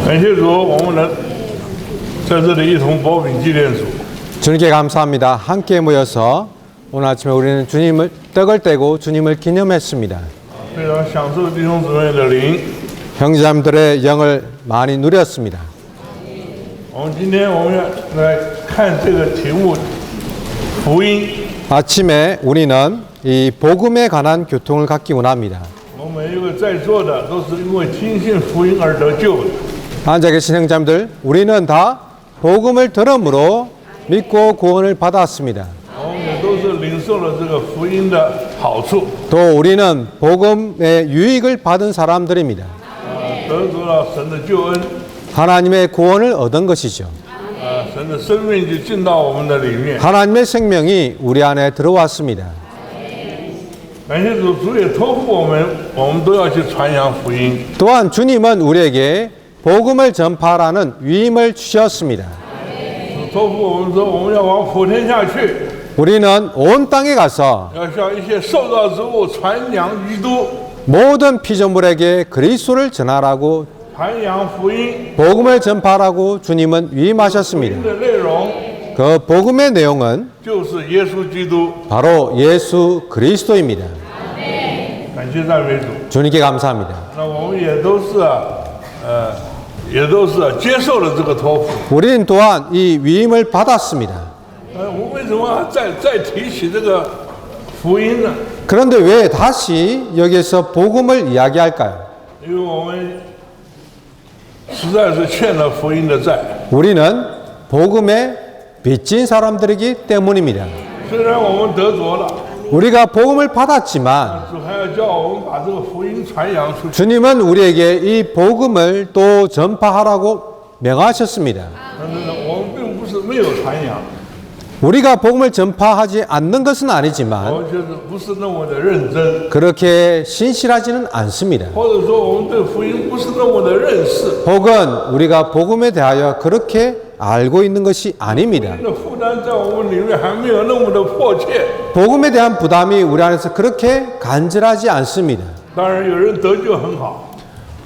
感谢主，我们能在这里一同褒饼纪念主。 주님께 감사합니다. 함께 모여서 오늘 아침에 우리는 주님을 떡을 떼고 주님을 기념했습니다. 非常享受弟兄姊妹的灵。 형제자매들의 영을 많이 누렸습니다. 我们来看这个题目，福音。 아침에 우리는 이 복음에 관한 교통을 갖기 원합니다. 我们每一个在座的都是因为听信福音而得救的。 앉아 계신 형제자매들, 우리는 다 복음을 들음으로 믿고 구원을 받았습니다. 我们也都是领受了这个福音的好处， 또 우리는 복음의 유익을 받은 사람들입니다. 得着了神的救恩， 하나님의 구원을 얻은 것이죠. 神的生命就进到我们的里面。 하나님의 생명이 우리 안에 들어왔습니다. 感谢主，主也托付我们，我们都要去传扬福音。 또한 주님은 우리에게 복음을 전파하라는 위임을 주셨습니다. 托付我们说，我们要往普天下去， 우리는 온 땅에 가서 要向一切受造之物传扬基督， 모든 피조물에게 그리스도를 전하라고 传扬福音。 복음을 전파하라고 주님은 福 위임하셨습니다. 音的内容 그 복음의 내용은 就是耶稣基督。 바로 예수 그리스도입니다. 感谢赞美主。 주님께 감사합니다. 那我们也都是也都是接受了这个托付。 우리는 또한 이 위임을 받았습니다. 我为什么再提起这个福音呢？ 그런데 왜 다시 여기서 복음을 이야기할까요? 因为我们实在是欠了福音的债。 우리는 복음에 빚진 사람들이기 때문입니다. 虽然我们得着了， 우리가 복음을 받았지만 主还要叫我们把这个福音传扬出去。 주님은 우리에게 이 복음을 또 전파하라고 명하셨습니다. 但是呢，我们并不是没有传扬， 우리가 복음을 전파하지 않는 것은 我 아니지만 们就是不是那么的认真， 그렇게 신실하지는 않습니다. 或者说我们对福音不是那么的认识。 혹은 우리가 복음에 대하여 그렇게 알고 있는 것이 아닙니다. 福音的负担在我们里面还没有那么的迫切。 복음에 대한 부담이 우리 안에서 그렇게 간절하지 않습니다. 当然，有人得救很好，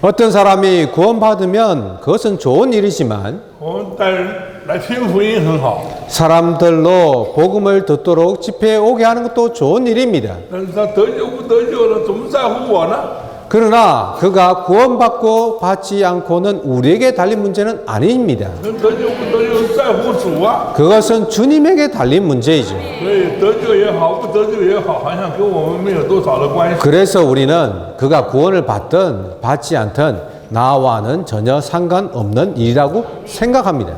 어떤 사람이 구원받으면 그것은 좋은 일이지만 我们带人来听福音很好， 사람들로 복음을 듣도록 집회에 오게 하는 것도 좋은 일입니다. 但是他得救不得救了，怎么在乎我呢？ 그러나 그가 구원받고 받지 않고는 우리에게 달린 문제는 아닙니다. 能得救不得救在乎主啊。 그것은 주님에게 달린 문제이죠. 所以得救也好，不得救也好，好像跟我们没有多少的关系。 그래서 우리는 그가 구원을 받든 받지 않든 나와는 전혀 상관없는 일이라고 생각합니다.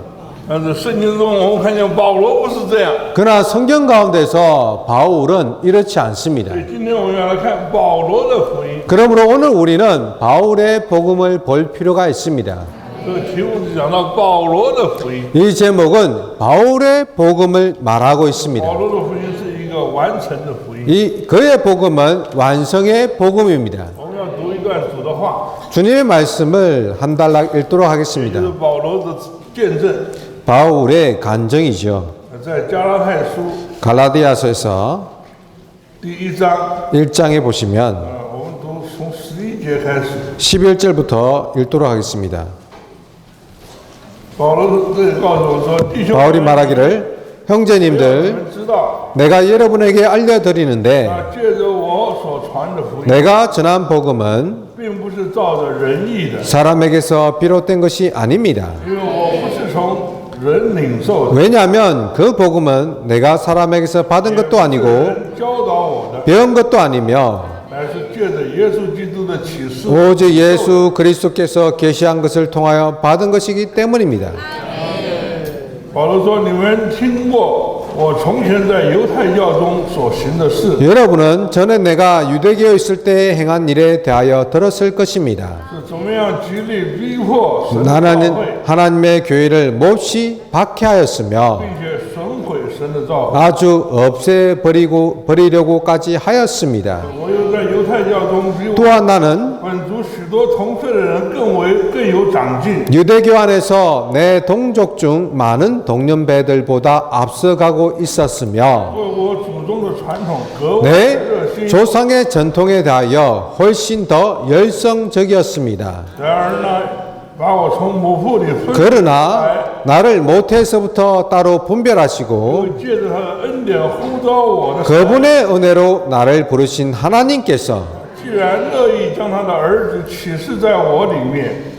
但是圣经中我们看见保罗不是这样， 그러나 성경 가운데서 바울은 이렇지 않습니다. 所以今天我们要来看保罗的福音。 그러므로 오늘 우리는 바울의 복음을 볼 필요가 있습니다. 这个题目是讲到保罗的福音。 이 제목은 바울의 복음을 말하고 있습니다. 保罗的福音是一个完成的福音。 이 그의 복음은 완성의 복음입니다. 我们要读一段主的话， 주님의 말씀을 한 달락 읽도록 也 하겠습니다. 就是保罗的见证， 바울의 간증이죠. 在加拉太书 갈라디아서에서 第1章， 1장에 보시면 我们读从11节开始。 11절부터 읽도록 하겠습니다. 保罗这里告诉我说，弟兄 바울이 们， 말하기를 你 형제님들 们知道， 내가 여러분에게 알려드리는데 借着我所传的福音， 내가 전한 복음은 并不是照着人意的， 사람에게서 비롯된 것이 아닙니다. 因为我不是从人领受的， 왜냐하면 그 복음은 내가 사람에게서 받은 것도 아니고 人教导我的， 배운 것도 아니며 乃是借着耶稣基督的启示。 오직 예수 그리스도께서 계시한 것을 통하여 받은 것이기 때문입니다. 保罗说：“你们听过我从前在犹太教中所行的事， 여러분은 전에 내가 유대교에 있을 때 행한 일에 대하여 들었을 것입니다. 是怎么样极力逼迫神的 나는 教会， 하나님의 교회를 몹시 박해하였으며 并且损毁神的造会。 아주 없애버리려고까지 하였습니다. 我又在犹太教中比我 또한 나는 本族许多同岁的人更有长进。 유대교 안에서 내 동족 중 많은 동년배들보다 앞서가고 있었으며 为我祖宗的传统格外 내 热心。 조상의 전통에 대하여 훨씬 더 열성적이었습니다. 然而呢，把我从母腹里分出来， 그러나 나를 모태에서부터 따로 분별하시고 又借着他的恩典呼召我的神， 그분의 은혜로 나를 부르신 하나님께서 既然乐意将他的儿子启示在我里面，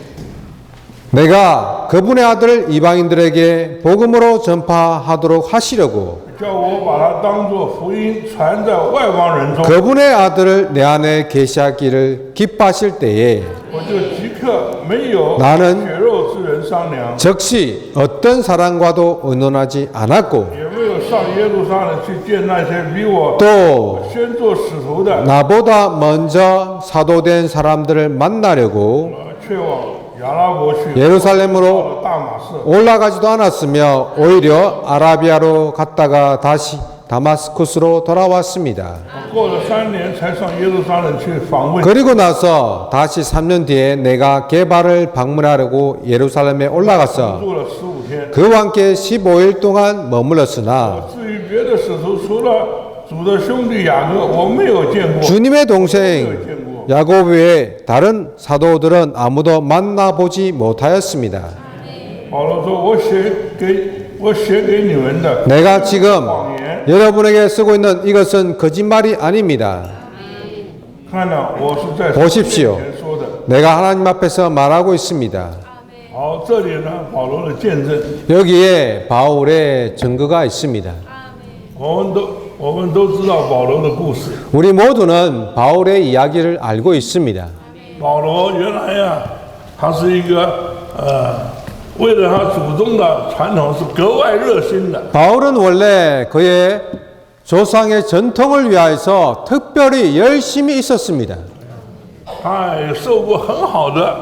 내가 그분의 아들을 이방인들에게 복음으로 전파하도록 하시려고 叫我把它当作福音传在外邦人中， 그분의 아들을 내 안에 계시하기를 기뻐하실 때에 我就即刻没有 나는 血肉之人商量， 즉시 어떤 사람과도 의논하지 않았고 也没有上耶路撒冷去见那些比我 또 先做使徒的， 나보다 먼저 사도된 사람들을 만나려고 却往亚拉伯去， 예루살렘으로 到了大马士。 올라가지도 않았으며 오히려 아라비아로 갔다가 다시 다마스쿠스로 돌아왔습니다. 过了3年才上耶路撒冷去访问， 그리고 나서 다시 3년 뒤에 내가 게바를 방문하려고 예루살렘에 올라가서 住了15天。 그와 함께 15일 동안 머물렀으나 至于别的使徒，除了主的兄弟雅各，我没有见过。 주님의 동생 야곱 외에 다른 사도들은 아무도 만나보지 못하였습니다. 保罗说：“我写给你们的 내가 지금 谎言， 여러분에게 쓰고 있는 이것은 거짓말이 아닙니다. 看了我是在 보십시오. 前说的。 내가 하나님 앞에서 말하고 있습니다. 好，这里呢，保罗的见证， 여기에 바울의 증거가 있습니다. 我们都知道保罗的故事。 우리 모두는 바울의 이야기를 알고 있습니다. 保罗原来呀，他是一个为了他祖宗的传统是格外热心的。 바울은 원래 그의 조상의 전통을 위하여서 특별히 열심히 있었습니다. 他也受过很好的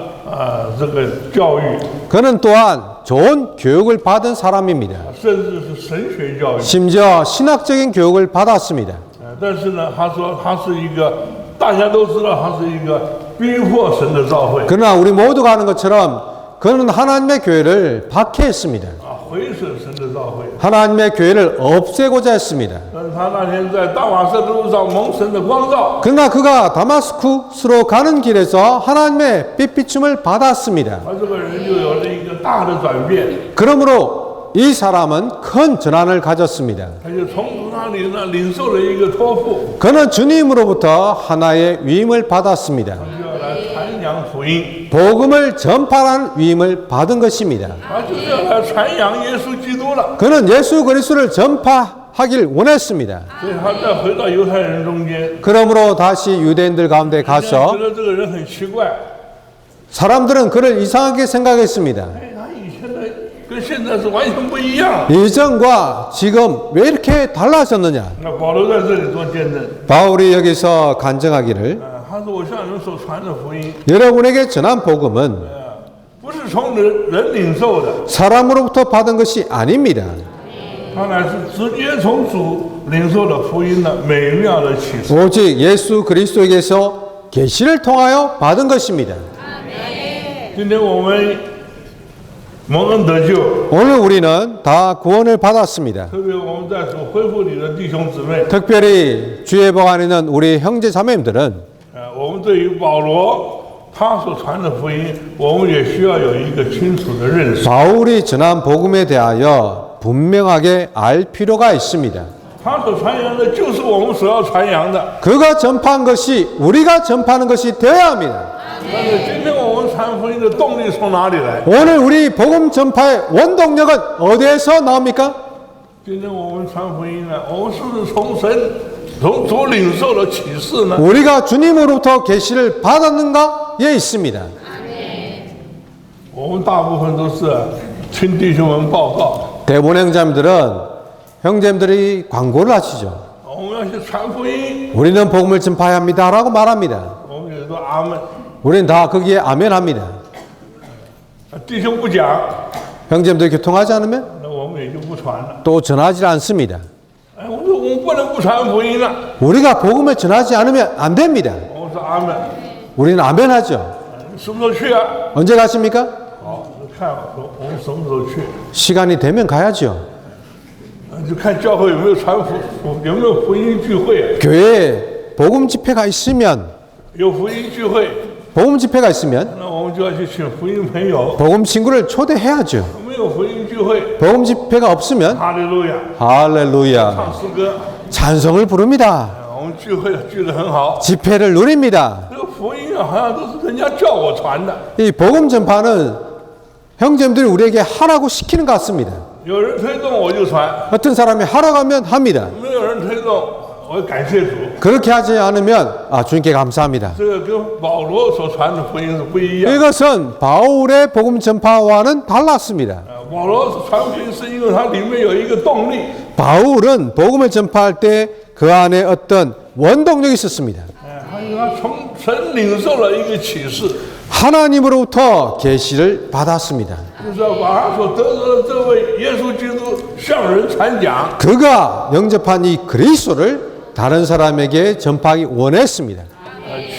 这个教育， 그는 또한 좋은 교육을 받은 사람입니다. 甚至是神学教育。 심지어 신학적인 교육을 받았습니다. 但是呢，他说他是一个，大家都知道他是一个逼迫神的教会 그러나 우리 모두가 아는 것처럼 그는 하나님의 교회를 박해했습니다. 毁损神的教会。 하나님의 교회를 없애고자 했습니다. 但是他那天在大马士的路上蒙神的光照， 그러나 그가 다마스쿠스로 가는 길에서 하나님의 빛비춤을 받았습니다. 他这个人就有了一个大的转变， 그러므로 이 사람은 큰 전환을 가졌습니다. 他就从主那里呢领受了一个托付， 그는 주님으로부터 하나의 위임을 받았습니다. 就要来传扬福音， 복음을 전파하는 위임을 받은 것입니다. 他就是要来传扬耶稣基督了。 그는 예수 그리스도를 전파하길 원했습니다. 所以他再回到犹太人中间， 그러므로 다시 유대인들 가운데 人家 가서 觉得这个人很奇怪， 사람들은 그를 이상하게 생각했습니다. 哎，他以前的跟现在是完全不一样。 이전과 지금 왜 이렇게 달라졌느냐? 那保罗在这里做见证， 바울이 여기서 간증하기를 他说我向你们所传的福音， 여러분에게 전한 복음은 不是从人领受的， 사람으로부터 받은 것이 아닙니다. 他乃是直接从主领受的福音的美妙的启示。 오직 예수 그리스도에게서 계시를 통하여 받은 것입니다. 今天我们蒙恩得救， 오늘 우리는 다 구원을 받았습니다. 特别我们在主恢复里的弟兄姊妹， 특별히 주의 복 안에 있는 우리 형제 자매님들은 我们对于保罗他所传的福音，我们也需要有一个清楚的认识。 바울이 전한 복음에 대하여 분명하게 알 필요가 있습니다. 他所传扬的就是我们所要传扬的。 그가 전파한 것이 우리가 전파하는 것이 되어야 합니다. 但是今天我们传福音的动力从哪里来？ 오늘 우리 복음 전파의 원동력은 어디에서 나옵니까? 今天我们传福音呢，我们是不是从从主领受了启示呢？ 우리가 주님으로부터 계시를 받았는가에 있습니다. 我们大部分都是听弟兄们报告， 대부분 형제님들은 형제님들이 광고를 하시죠. 我们要去传福音， 우리는 복음을 전파해야 합니다라고 말합니다. 我们也说阿门。 우리는 다 거기에 아멘합니다. 弟兄不讲， 형제님들이 교통하지 않으면 那我们也就不传了。 또 전하지 않습니다. 哎，我说我们不能不传福音了。 우리가 복음을 전하지 않으면 안 됩니다. 我说阿门， 우리는 아멘하죠. 什么时候去啊？ 언제 가십니까? 好，看我们什么时候去， 시간이 되면 가야죠. 就看教会有没有有没有福音聚会。 교회에 복음 집회가 있으면 有福音聚会， 복음 집회가 있으면 那我们就要去请福音朋友。 복음 친구를 초대해야죠. 没有福音聚会， 복음 집회가 없으면 哈利路亚， 할렐루야 唱诗歌， 찬송을 부릅니다. 我们聚会聚得很好。 집회를 누립니다. 这个福音啊，好像都是人家叫我传的。 이 복음 전파는 형제님들이 우리에게 하라고 시키는 것 같습니다. 有人推动我就传， 어떤 사람이 하라고 하면 합니다. 没有人推动，我感谢主。 그렇게 하지 않으면 주님께 감사합니다. 这个跟保罗所传的福音是不一样。 이것은 바울의 복음 전파와는 달랐습니다. 保罗传福音是因为它里面有一个动力， 바울은 복음을 전파할 때 그 안에 어떤 원동력이 있었습니다. 还有他从神领受了一个启示， 하나님으로부터 계시를 받았습니다. 就是要把他所得着的这位耶稣基督向人传讲。 그가 영접한 이 그리스도를 다른 사람에게 전파하기 원했습니다.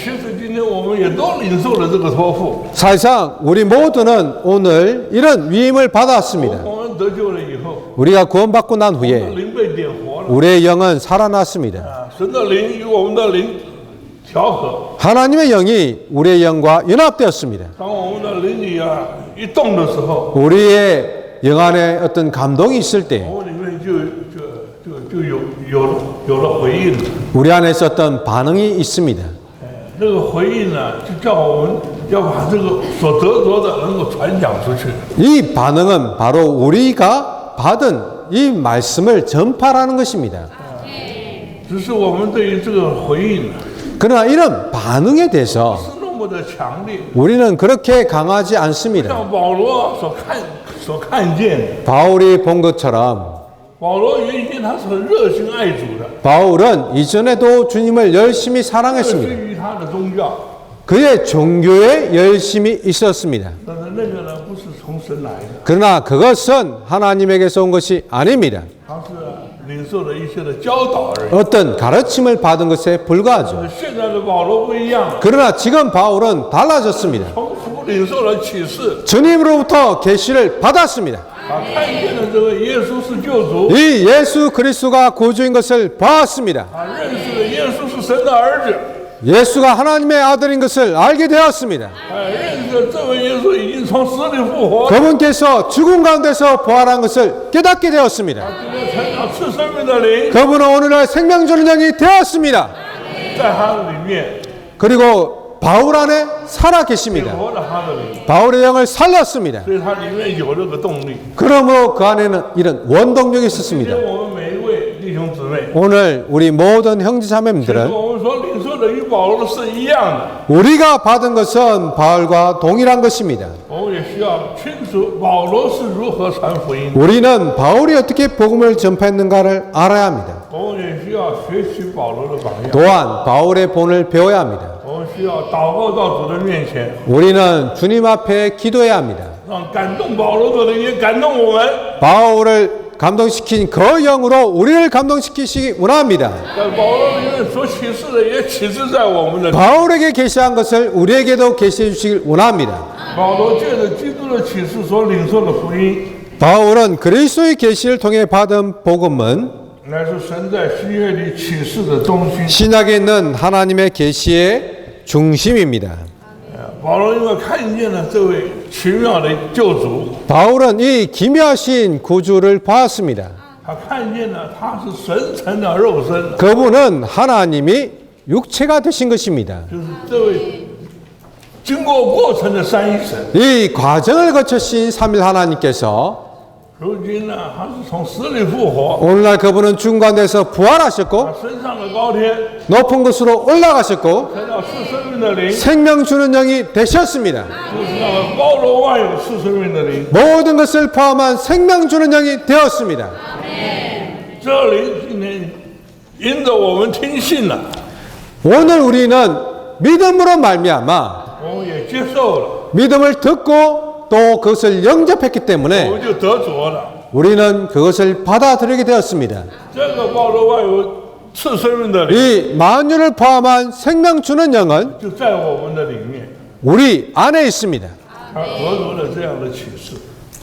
其实今天我们也都领受了这个托付。 사실상 우리 모두는 오늘 이런 위임을 받았습니다. 我们得救了以后， 우리가 구원받고 난 후에 灵被点活了。 우리의 영은 살아났습니다. 神的灵与我们的灵调和。 하나님의 영이 우리의 영과 연합되었습니다. 当我们的灵里啊一动的时候， 우리의 영 안에 어떤 감동이 있을 때 我们里面就有了回应了。 우리 안에서 어떤 반응이 있습니다. 这个回应呢，就叫我们要把这个所得着的能够传讲出去。 이 반응은 바로 우리가 받은 이 말씀을 전파라는 것입니다. 只是我们对于这个回应呢， 그러나 이런 반응에 대해서 是那么的强烈， 우리는 그렇게 강하지 않습니다. 像保罗所看见的。 바울이 본 것처럼 保罗原先他是很热心爱主的， 바울은 이전에도 주님을 열심히 热 사랑했습니다. 心于他的宗教， 그의 종교에 열심히 있었습니다. 但是那个呢不是从神来的， 그러나 그것은 하나님에게서 온 것이 아닙니다. 他是领受了一些的教导而已。 어떤 가르침을 받은 것에 불과하죠. 现在的保罗不一样， 그러나 지금 바울은 달라졌습니다. 从父领受了启示， 주님으로부터 계시를 받았습니다. 看见了这位耶稣是救主， 이 예수 그리스도가 구주인 것을 보았습니다. 认识了耶稣是神的儿子， 예수가 하나님의 아들인 것을 알게 되었습니다. 认识了这位耶稣已经从死里复活， 그분께서 죽음 가운데서 부활한 것을 깨닫게 되었습니다. 这个成了赐生命的灵 그분은 오늘날 생명 주는 영이 되었습니다. 在他的里面， 그리고 바울 안에 살아 계십니다. 活了他的灵， 바울의 영을 살렸습니다. 所以他里面有这个动力。 그러므로 그 안에는 이런 원동력이 今 있었습니다. 天我们每一位弟兄姊妹， 오늘 우리 모든 형제 其实 자매님들은 我们所领受的与保罗的是一样的， 우리가 받은 것은 바울과 동일한 것입니다. 我们也需要清楚保罗是如何传福音的， 우리는 바울이 어떻게 복음을 전파했는가를 알아야 합니다. 我们也需要学习保罗的榜样， 또한 바울의 본을 배워야 합니다. 我们需要祷告到主的面前， 우리는 주님 앞에 기도해야 합니다. 让感动保罗的人也感动我们。 바울을 감동시킨 그 영으로 우리를 감동시키시기 원합니다. 在保罗里面所启示的也启示在我们的。 바울에게 계시한 것을 우리에게도 계시해 주시길 원합니다. 保罗借着基督的启示所领受的福音， 바울은 그리스도의 계시를 통해 받은 복음은 乃是神在新约里启示的中心。 신약에 있는 하나님의 계시의 중심입니다. 保罗因为看见了这位奇妙的救主， 바울은 이 기묘하신 구주를 보았습니다. 他看见了他是神成的肉身， 그분은 하나님이 육체가 되신 것입니다. 就是这位经过过程的三一神。 이 과정을 거치신 삼일 하나님께서 如今呢，他是从死里复活， 오늘날 그분은 중간에서 부활하셨고 他升上了高天， 높은 곳으로 올라가셨고 得到赐生命的灵， 생명 주는 영이 되셨습니다. 就是那个包罗万有赐生命的灵。 모든 것을 포함한 생명 주는 영이 되었습니다. 这灵今天引着我们听信了， 오늘 우리는 믿음으로 말미암아 我们也接受了， 믿음을 듣고 또 그것을 영접했기 我 때문에 们就得着了。 우리는 그것을 받아들이게 되었습니다. 这个包罗万有赐生命的灵 이 만유를 포함한 생명 주는 영은 就在我们的里面， 우리 안에 있습니다. 他得着了这样的启示。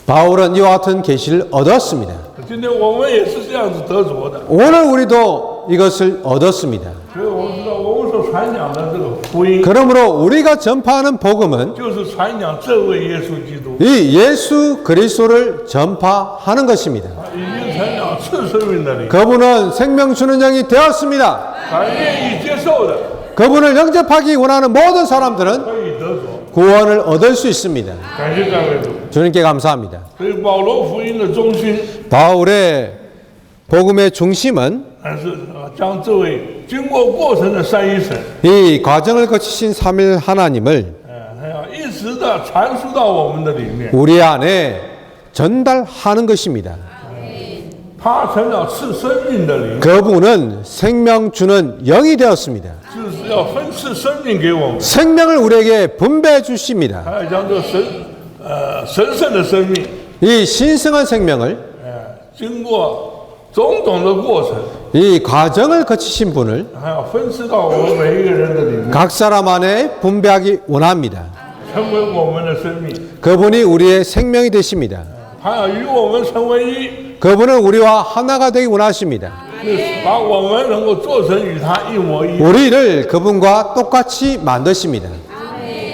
바울은 이와 같은 계시를 얻었습니다. 今天我们也是这样子得着的， 오늘 우리도 이것을 얻었습니다. 所以我们知道我们所传传讲的这个福音， 그러므로 우리가 전파하는 복음은 就是传讲这位耶稣基督， 이 예수 그리스도를 전파하는 것입니다. 已经成了赐生命的灵， 그분은 생명 주는 영이 되었습니다. 他愿意接受的， 그분을 영접하기 원하는 모든 사람들은 可以得着。 구원을 얻을 수 있습니다. 感谢赞美主。 주님께 감사합니다. 所以保罗福音的中心， 바울의 복음의 중심은 还是将这位经过程的三一神， 이 과정을 거치신 삼일 하나님을 还要一直的传输到我们的里面。 우리 안에 전달하는 것입니다. 他成了赐生命的灵， 그분은 생명 주는 영이 되었습니다. 就是要分赐生命给我们， 생명을 우리에게 분배해 주십니다. 还要将这神圣的生命， 이 신성한 생명을 经过种种的过程， 이 과정을 거치신 분을 还要分赐到我们每一个人的里面， 각 사람 안에 분배하기 원합니다. 成为我们的生命， 그분이 우리의 생명이 되십니다. 还要与我们成为一， 그분은 우리와 하나가 되기 원하십니다. 把我们能够做成与他一模一样， 우리를 그분과 똑같이 만드십니다.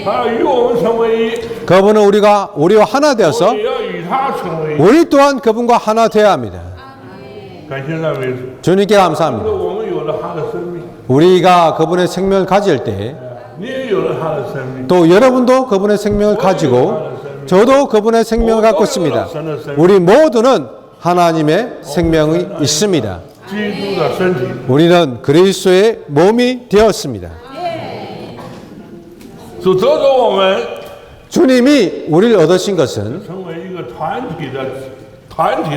他要与我们成为一， 그분은 우리와 하나 되어서 也要与他成为一。 우리 또한 그분과 하나 되어야 합니다. 感谢赞美主， 주님께 감사합니다. 我们有了他的生命， 우리가 그분의 생명을 가질 때 你也有了他的生命， 또 여러분도 그분의 생명을 가지고 저도 그분의 생명을 갖고 있습니다. 우리 모두는 하나님의 생명이 있습니다. 基督的身体。 우리는 그리스도의 몸이 되었습니다. 主得着我们 주님이 우리를 얻으신 것은 成为一个团体的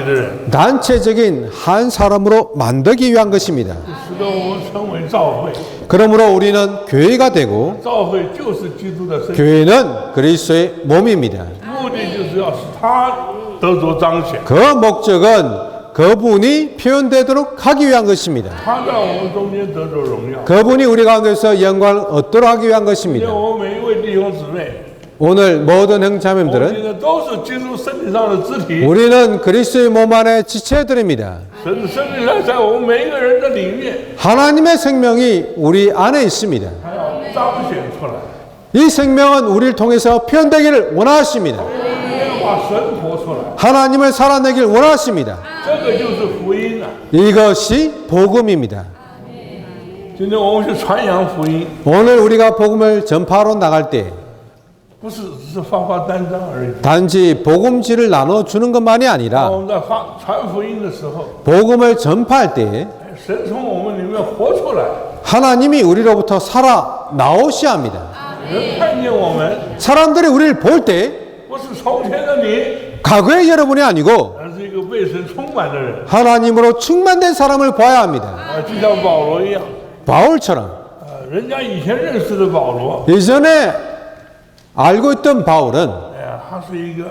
人， 단체적인 한 사람으로 만들기 위한 것입니다. 使得我们成为教会。 그러므로 우리는 교회가 되고 教会就是基督的身体， 교회는 그리스도의 몸입니다. 目的就是要使他得着彰显， 그 목적은 그분이 표현되도록 하기 위한 것입니다. 他在我们中间得着荣耀。 그분이 우리 가운데서 영광을 얻도록 하기 위한 因为 것입니다. 我们每一位弟兄姊妹， 오늘 모든 我们 형제자매들은 现在都是基督身体上的肢体， 우리는 그리스도의 몸 안에 지체들입니다. 神的生命在我们每一个人的里面， 하나님의 생명이 우리 안에 있습니다. 还要彰显出来， 이 생명은 우리를 통해서 표현되기를 원하십니다. 要把神活出来， 하나님을 살아내길 원하십니다. 这个就是福音啊！ 이것이 복음입니다. 今天我们去传扬福音， 오늘 우리가 복음을 전파하러 나갈 때 不是只是发发单张而已。 단지 복음지를 나눠주는 것만이 当 아니라 我们在传福音的时候， 복음을 전파할 때 神从我们里面活出来， 하나님이 우리로부터 살아 나오셔야 합니다. 人看见我们， 사람들이 우리를 볼 때 不是从前的你， 과거의 여러분이 아니고 而是一个被神充满的人。 하나님으로 충만된 사람을 봐야 합니다. 就像保罗一样， 바울처럼 人家以前认识的保罗， 예전에 알고 있던 바울은 哎呀，他是一个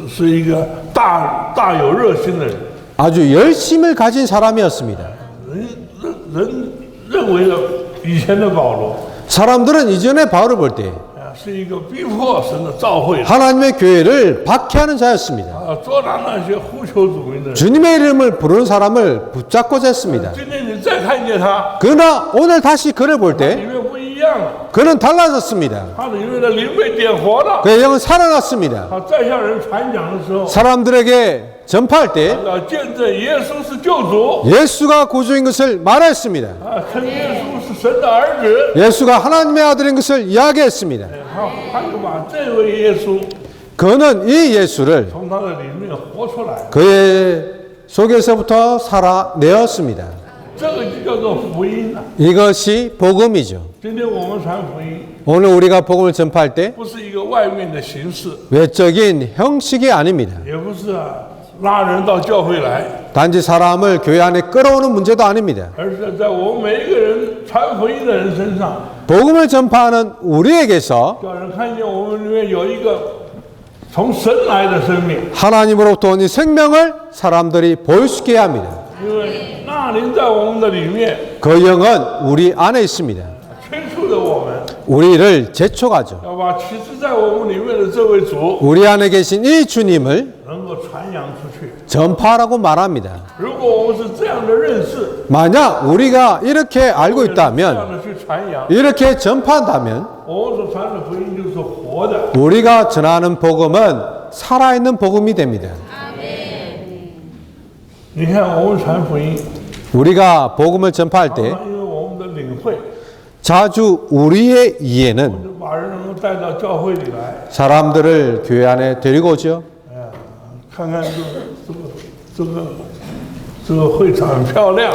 是一个大有热心的人， 아주 열심을 가진 사람이었습니다. 人认为了以前的保罗， 사람들은 이전에 바울을 볼 때 是一个逼迫神的教会， 하나님의 교회를 박해하는 자였습니다. 捉拿那些呼求主名的人。 주님의 이름을 부르는 사람을 붙잡고자 했습니다. 今天你再看见他， 그러나 오늘 다시 그를 볼 里 때 面不一样了， 그는 달라졌습니다. 他里面的灵被点活了。 그의 영은 살아났습니다. 他再向人传讲的时候， 사람들에게 전파할 때 要见证耶稣是救主， 예수가 구주인 것을 말했습니다. 称耶稣是神的儿子。 예수가 하나님의 아들인 것을 이야기했습니다. 他就把这位耶稣 그는 이 예수를 从他的里面活出来， 그의 속에서부터 살아내었습니다. 这个就叫做福音啊！ 이것이 복음이죠. 今天我们传福音， 오늘 우리가 복음을 전파할 때 不是一个外面的形式， 외적인 형식이 아닙니다. 也不是拉人到教会来， 단지 사람을 교회 안에 끌어오는 문제도 아닙니다. 而是在我们每一个人传福音的人身上， 복음을 전파하는 우리에게서 叫人看见我们里面有一个从神来的生命， 하나님으로부터 온 이 생명을 사람들이 볼 수 있게 해야 합니다. 因为那灵在我们的里面 그 영은 우리 안에 있습니다. 催促着我们， 우리를 재촉하죠. 要把启示在我们里面的这位主 우리 안에 계신 이 주님을 能够传扬出去， 전파라고 말합니다. 如果我们是这样的认识， 만약 우리가 이렇게 알고 这样 있다면, 的去传扬， 이렇게 전파한다면 我们所传的福音就是活的。 우리가 전하는 복음은 살아있는 복음이 됩니다. 你看，我们传福音， 우리가 복음을 전파할 常 때 常因为我们的领会， 자주 우리의 이해는 就把人能够带到教会里来， 사람들을 교회 안에 데리고 오죠. 看看这个会场很漂亮，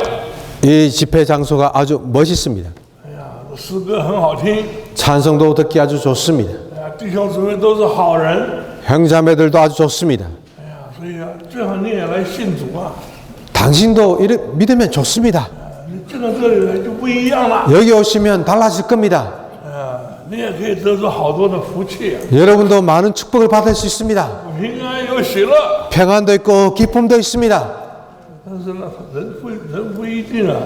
이 집회 장소가 아주 멋있습니다. 哎呀，诗歌很好听， 찬송도 듣기 아주 좋습니다. 哎呀，弟兄姊妹都是好人， 형제자매들도 아주 좋습니다. 哎呀，所以啊，最好你也来信主啊， 당신도 이를 믿으면 좋습니다. 你进到这里来就不一样了， 여기 오시면 달라질 겁니다. 你也可以得到好多的福气， 여러분도 많은 축복을 받을 수 있습니다. 平安有喜乐。 평안도 있고 기쁨도 있습니다. 但是呢，人不一定啊，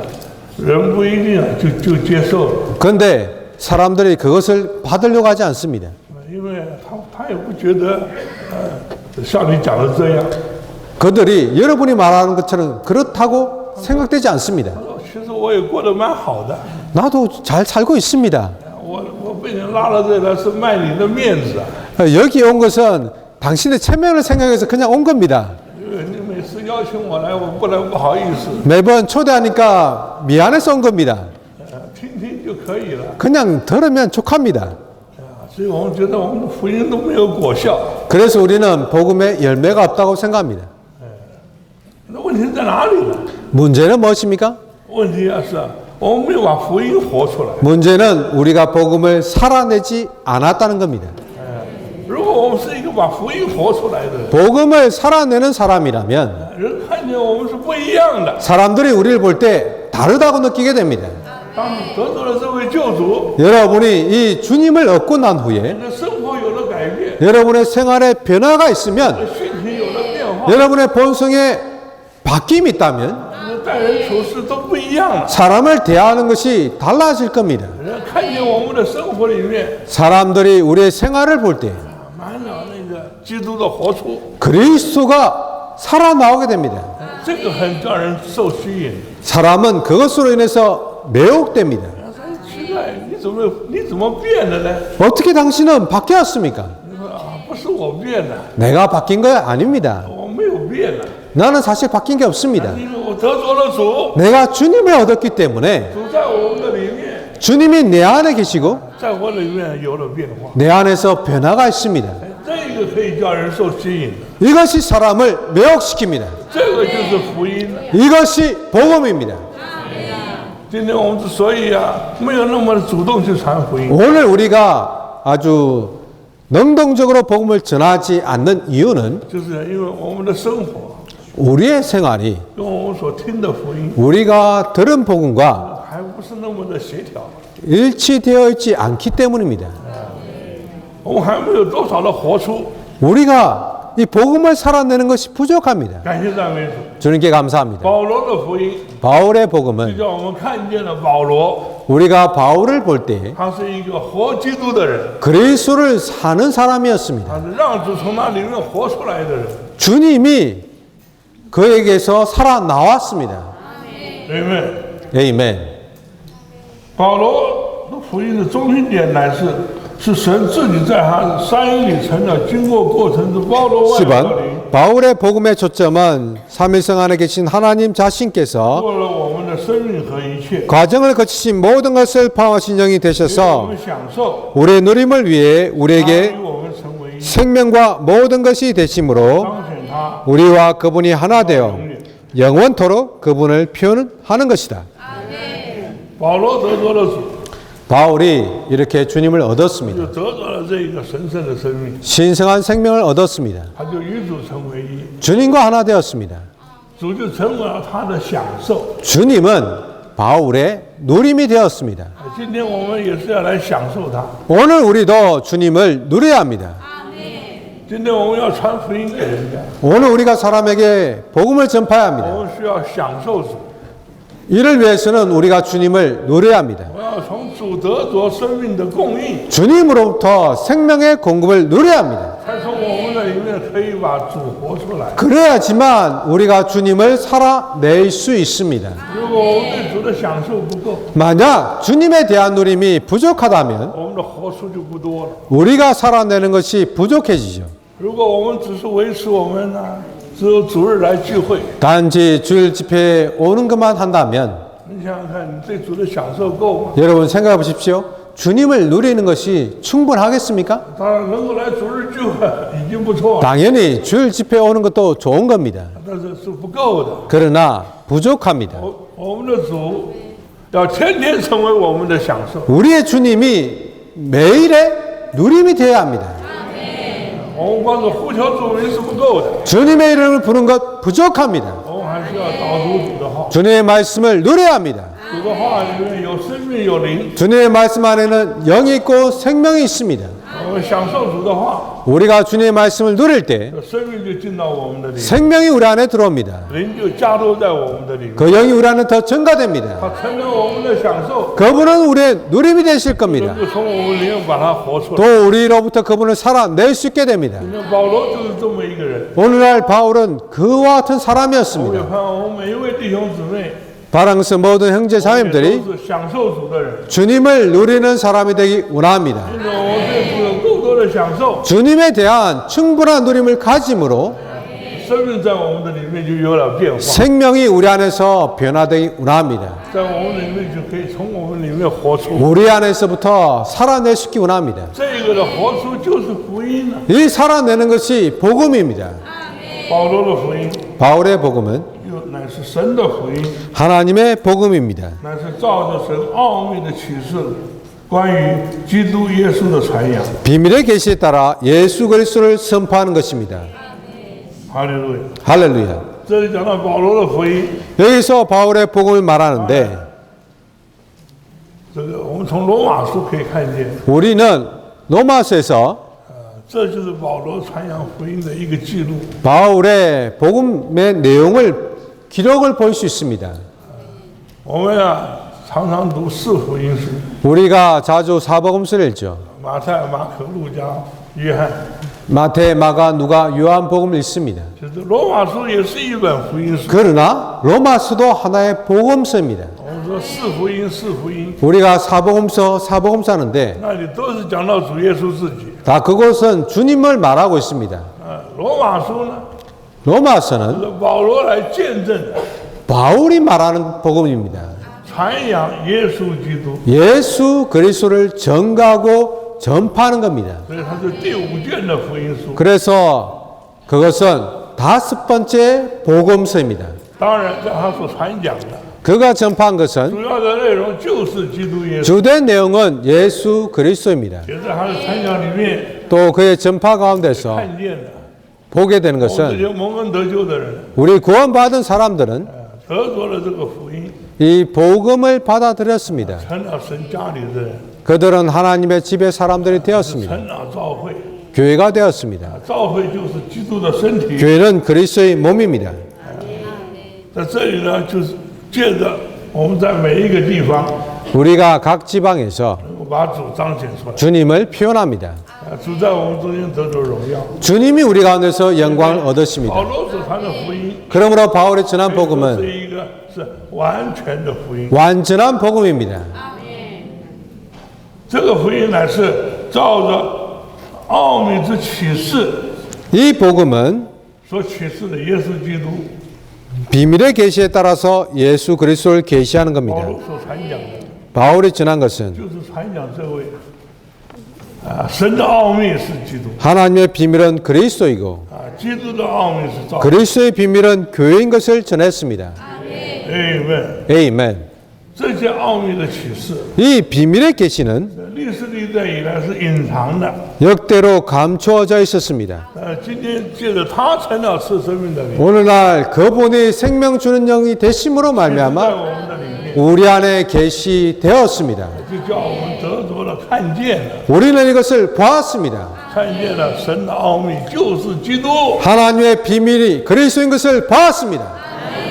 人不一定啊就接受， 그런데 사람들이 그것을 받으려고 하지 않습니다. 因为他也不觉得，像你讲的这样。 그들이 여러분이 말하는 것처럼 그렇다고 생각되지 않습니다. 其实我也过得蛮好的， 나도 잘 살고 있습니다. 我被你拉到这里来是卖你的面子啊， 여기 온 것은 당신의 체면을 생각해서 그냥 온 겁니다. 因为你每次邀请我来，我不来不好意思， 매번 초대하니까 미안해서 온 겁니다. 听听就可以了。 그냥 들으면 족합니다. 所以我们觉得我们的福音都没有果效， 그래서 우리는 복음에 열매가 없다고 생각합니다. 那问题在哪里呢？ 문제는 무엇입니까? 问题是我们没有把福音活出来。 문제는 우리가 복음을 살아내지 않았다는 겁니다. 如果我们是一个把福音活出来的人， 복음을 살아내는 사람이라면 人看见我们是不一样的。 사람들이 우리를 볼 때 다르다고 느끼게 됩니다. 当你得到了这位救主， 여러분이 이 주님을 얻고 난 후에 你的生活有了改变， 여러분의 생활에 변화가 있으면 性情有了变化， 여러분의 본성에 바뀜이 있다면 你的待人处事都不一样了。 사람을 대하는 것이 달라질 겁니다. 人看见我们的生活里面 사람들이 우리의 생활을 볼 때 满了那个基督的活出， 그리스도가 살아나오게 됩니다. 这个很让人受吸引。 사람은 그것으로 인해서 매혹됩니다. 奇怪，你怎么变的呢？ 어떻게 당신은 바뀌었습니까? 你说啊，不是我变的， 내가 바뀐 거 아닙니다. 我没有变的， 나는 사실 바뀐 게 없습니다. 因为我得着了主， 내가 주님을 얻었기 때문에 主在我们的里面， 주님이 내 안에 계시고 在我里面有了变化， 내 안에서 변화가 있습니다. 这个可以叫人受吸引的， 이것이 사람을 매혹시킵니다. 这个就是福音。 이것이 복음입니다. 今天我们之所以没有那么主动去传福音， 오늘 우리가 아주 능동적으로 복음을 전하지 않는 이유는 就是因为我们的生活 우리의 생활이 跟我们所听的福音 우리가 들은 복음과 还不是那么的协调， 일치되어 있지 않기 때문입니다. 我们还没有多少的活出。 우리가 이 복음을 살아내는 것이 부족합니다. 感谢赞美主， 주님께 감사합니다. 保罗的福音 바울의 就 복음은 叫我们看见了保罗， 우리가 바울을 볼 때 他是一个活基督的人， 그리스도를 사는 사람이었습니다. 他是让主从那里面活出来的人。 주님이 그에게서 살아나왔습니다. 아멘。 에이멘. 保罗的福音的中心点乃是神自己在他山阴里成了经过过程之包罗万有的 10번 灵， 바울의 복음의 초점은 삼위성 안에 계신 하나님 자신께서 做了我们的生命和一切， 과정을 거치신 모든 것을 포함하신 영이 给我 되셔서 们享受， 우리의 누림을 위해 他 우리에게 与我们成为一， 생명과 모든 것이 되심으로 彰显他 우리와 그분이 하나 되어 영원토록 그분을 표현하는 것이다. 保罗得着了主， 바울이 이렇게 주님을 얻었습니다. 就得着了这一个神圣的生命， 신성한 생명을 얻었습니다. 他就与主成为一， 주님과 하나 되었습니다. 主就成为了他的享受。 주님은 바울의 누림이 되었습니다. 今天我们也是要来享受他， 오늘 우리도 주님을 누려야 합니다. 今天我们要传福音给人家， 오늘 우리가 사람에게 복음을 전파해야 我 합니다. 们需要享受主， 이를 위해서는 우리가 주님을 누려야 합니다. 我要从主得着生命的供应， 주님으로부터 생명의 공급을 누려야 합니다. 才从我们的里面可以把主活出来。 그래야지만 우리가 주님을 살아낼 수 있습니다. 如果我们对主的享受不够， 만약 주님에 대한 누림이 부족하다면 我们的活出就不多了。 우리가 살아내는 것이 부족해지죠. 如果我们只是维持我们呢，只有主日来聚会， 단지 주일 집회에 오는 것만 한다면 你想想看，你对主的享受够吗？ 여러분 생각해 보십시오. 주님을 누리는 것이 충분하겠습니까? 当然能够来主日聚会已经不错了， 당연히 주일 집회에 오는 것도 좋은 겁니다. 但是是不够的。 그러나 부족합니다. 我们的主要天天成为我们的享受。 우리의 주님이 매일의 누림이 되어야 합니다. 我们光是呼求主名是不够的， 주님의 이름을 부르는 것 부족합니다. 我们还需要导读主的话。 주님의 말씀을 누려야 합니다. 主的话里面有生命有灵， 주님의 말씀 안에는 영이 있고 생명이 있습니다. 我们享受主的话， 우리가 주님의 말씀을 누릴 때 生命就进到我们的里面， 생명이 우리 안에 들어옵니다. 灵就加入在我们的里面， 그 영이 우리 안에 더 증가됩니다. 它成了我们的享受， 그분은 우리의 누림이 되실 겁니다. 能够从我们里面把它活出来。 또 우리로부터 그분을 살아낼 수 있게 됩니다. 你看保罗就是这么一个人， 오늘날 바울은 그와 같은 我也 사람이었습니다. 盼望我们每一位弟兄姊妹， 바랑스 모든 형제 也 자매들이 都是享受主的人， 주님을 누리는 사람이 되기 원합니다. 因为我们对主有够多的享受， 주님에 대한 충분한 누림을 가짐으로 生命在我们的里面就有了变化， 생명이 우리 안에서 변화되기 원합니다. 在我们里面就可以从我们里面活出。 우리 안에서부터 살아낼 수 있기 원합니다. 这个的活出就是福音了。 이 살아내는 것이 복음입니다. 保罗的福音 바울의 복음은 又乃是神的福音， 하나님의 복음입니다. 乃是照着神奥秘的启示，关于基督耶稣的传扬。 비밀의 계시에 따라 예수 그리스도를 선포하는 것입니다. 哈利路亚！ 할렐루야. 这里讲到保罗的福音， 여기서 바울의 복음을 말하는데 这个我们从罗马书可以看见， 우리는 로마서에서 这就是保罗传扬福音的一个记录。 바울의 복음의 내용을 기록을 볼 수 있습니다. 我们常常读四福音书， 우리가 자주 사복음서를 읽죠. 马太、马可、路加、约翰。 마태, 마가, 누가, 요한 복음을 읽습니다. 就是罗马书也是一本福音书。 그러나 로마서도 하나의 복음서입니다. 我们说四福音，四福音， 우리가 사복음서 하는데 那里都是讲到主耶稣自己。 다 그곳은 주님을 말하고 있습니다. 罗马书呢， 로마서는 是保罗来见证的， 바울이 말하는 복음입니다. 传扬耶稣基督， 예수 그리스도를 전가하고 전파하는 겁니다. 所以它是第5卷的福音书。 그래서 그것은 5번째 복음서입니다. 当然，在他所传讲的 그가 전파한 것은 主要的内容就是基督耶稣， 주된 내용은 예수 그리스도입니다. 也在他的传讲里面 또 그의 전파 가운데서 看见的。 보게 되는 我们这 것은 些蒙恩得救的人， 우리 구원받은 사람들은 得着了这个福音， 이 복음을 받아들였습니다. 成了神家里的人， 그들은 하나님의 집의 사람들이 되었습니다. 成了教会。 교회가 되었습니다. 教会就是基督的身体。 교회는 그리스도의 몸입니다. 在这里呢，就是借着我们在每一个地方， 우리가 각 지방에서 能够把主彰显出来。 주님을 표현합니다. 主在我们中间得着荣耀。 주님이 우리 가운데서 영광을 얻으십니다. 保罗所传的福音， 그러므로 바울이 전한 是 복음은 一个是完全的福音。 완전한 복음입니다. 这个福音乃是照着奥秘之启示 이 복음은 所启示的耶稣基督， 비밀의 계시에 따라서 예수 그리스도를 계시하는 保 겁니다. 罗所传讲的， 바울이 전한 것은 就是传讲这位神的奥秘是基督， 하나님의 비밀은 그리스도이고 基督的奥秘是造。 그리스도의 비밀은 교회인 것을 전했습니다. Amen。 에이멘. 这些奥秘的启示， 이 비밀의 계시는 历史历代以来是隐藏的， 역대로 감추어져 있었습니다. 今天借着他成了赐生命的灵， 오늘날 그분이 생명 주는 영이 되심으로 在 말미암아 我们的里面， 우리 안에 계시되었습니다. 就叫我们得着了看见了， 우리는 이것을 보았습니다. 看见了神的奥秘就是基督， 하나님의 비밀이 그리스도인 것을 보았습니다.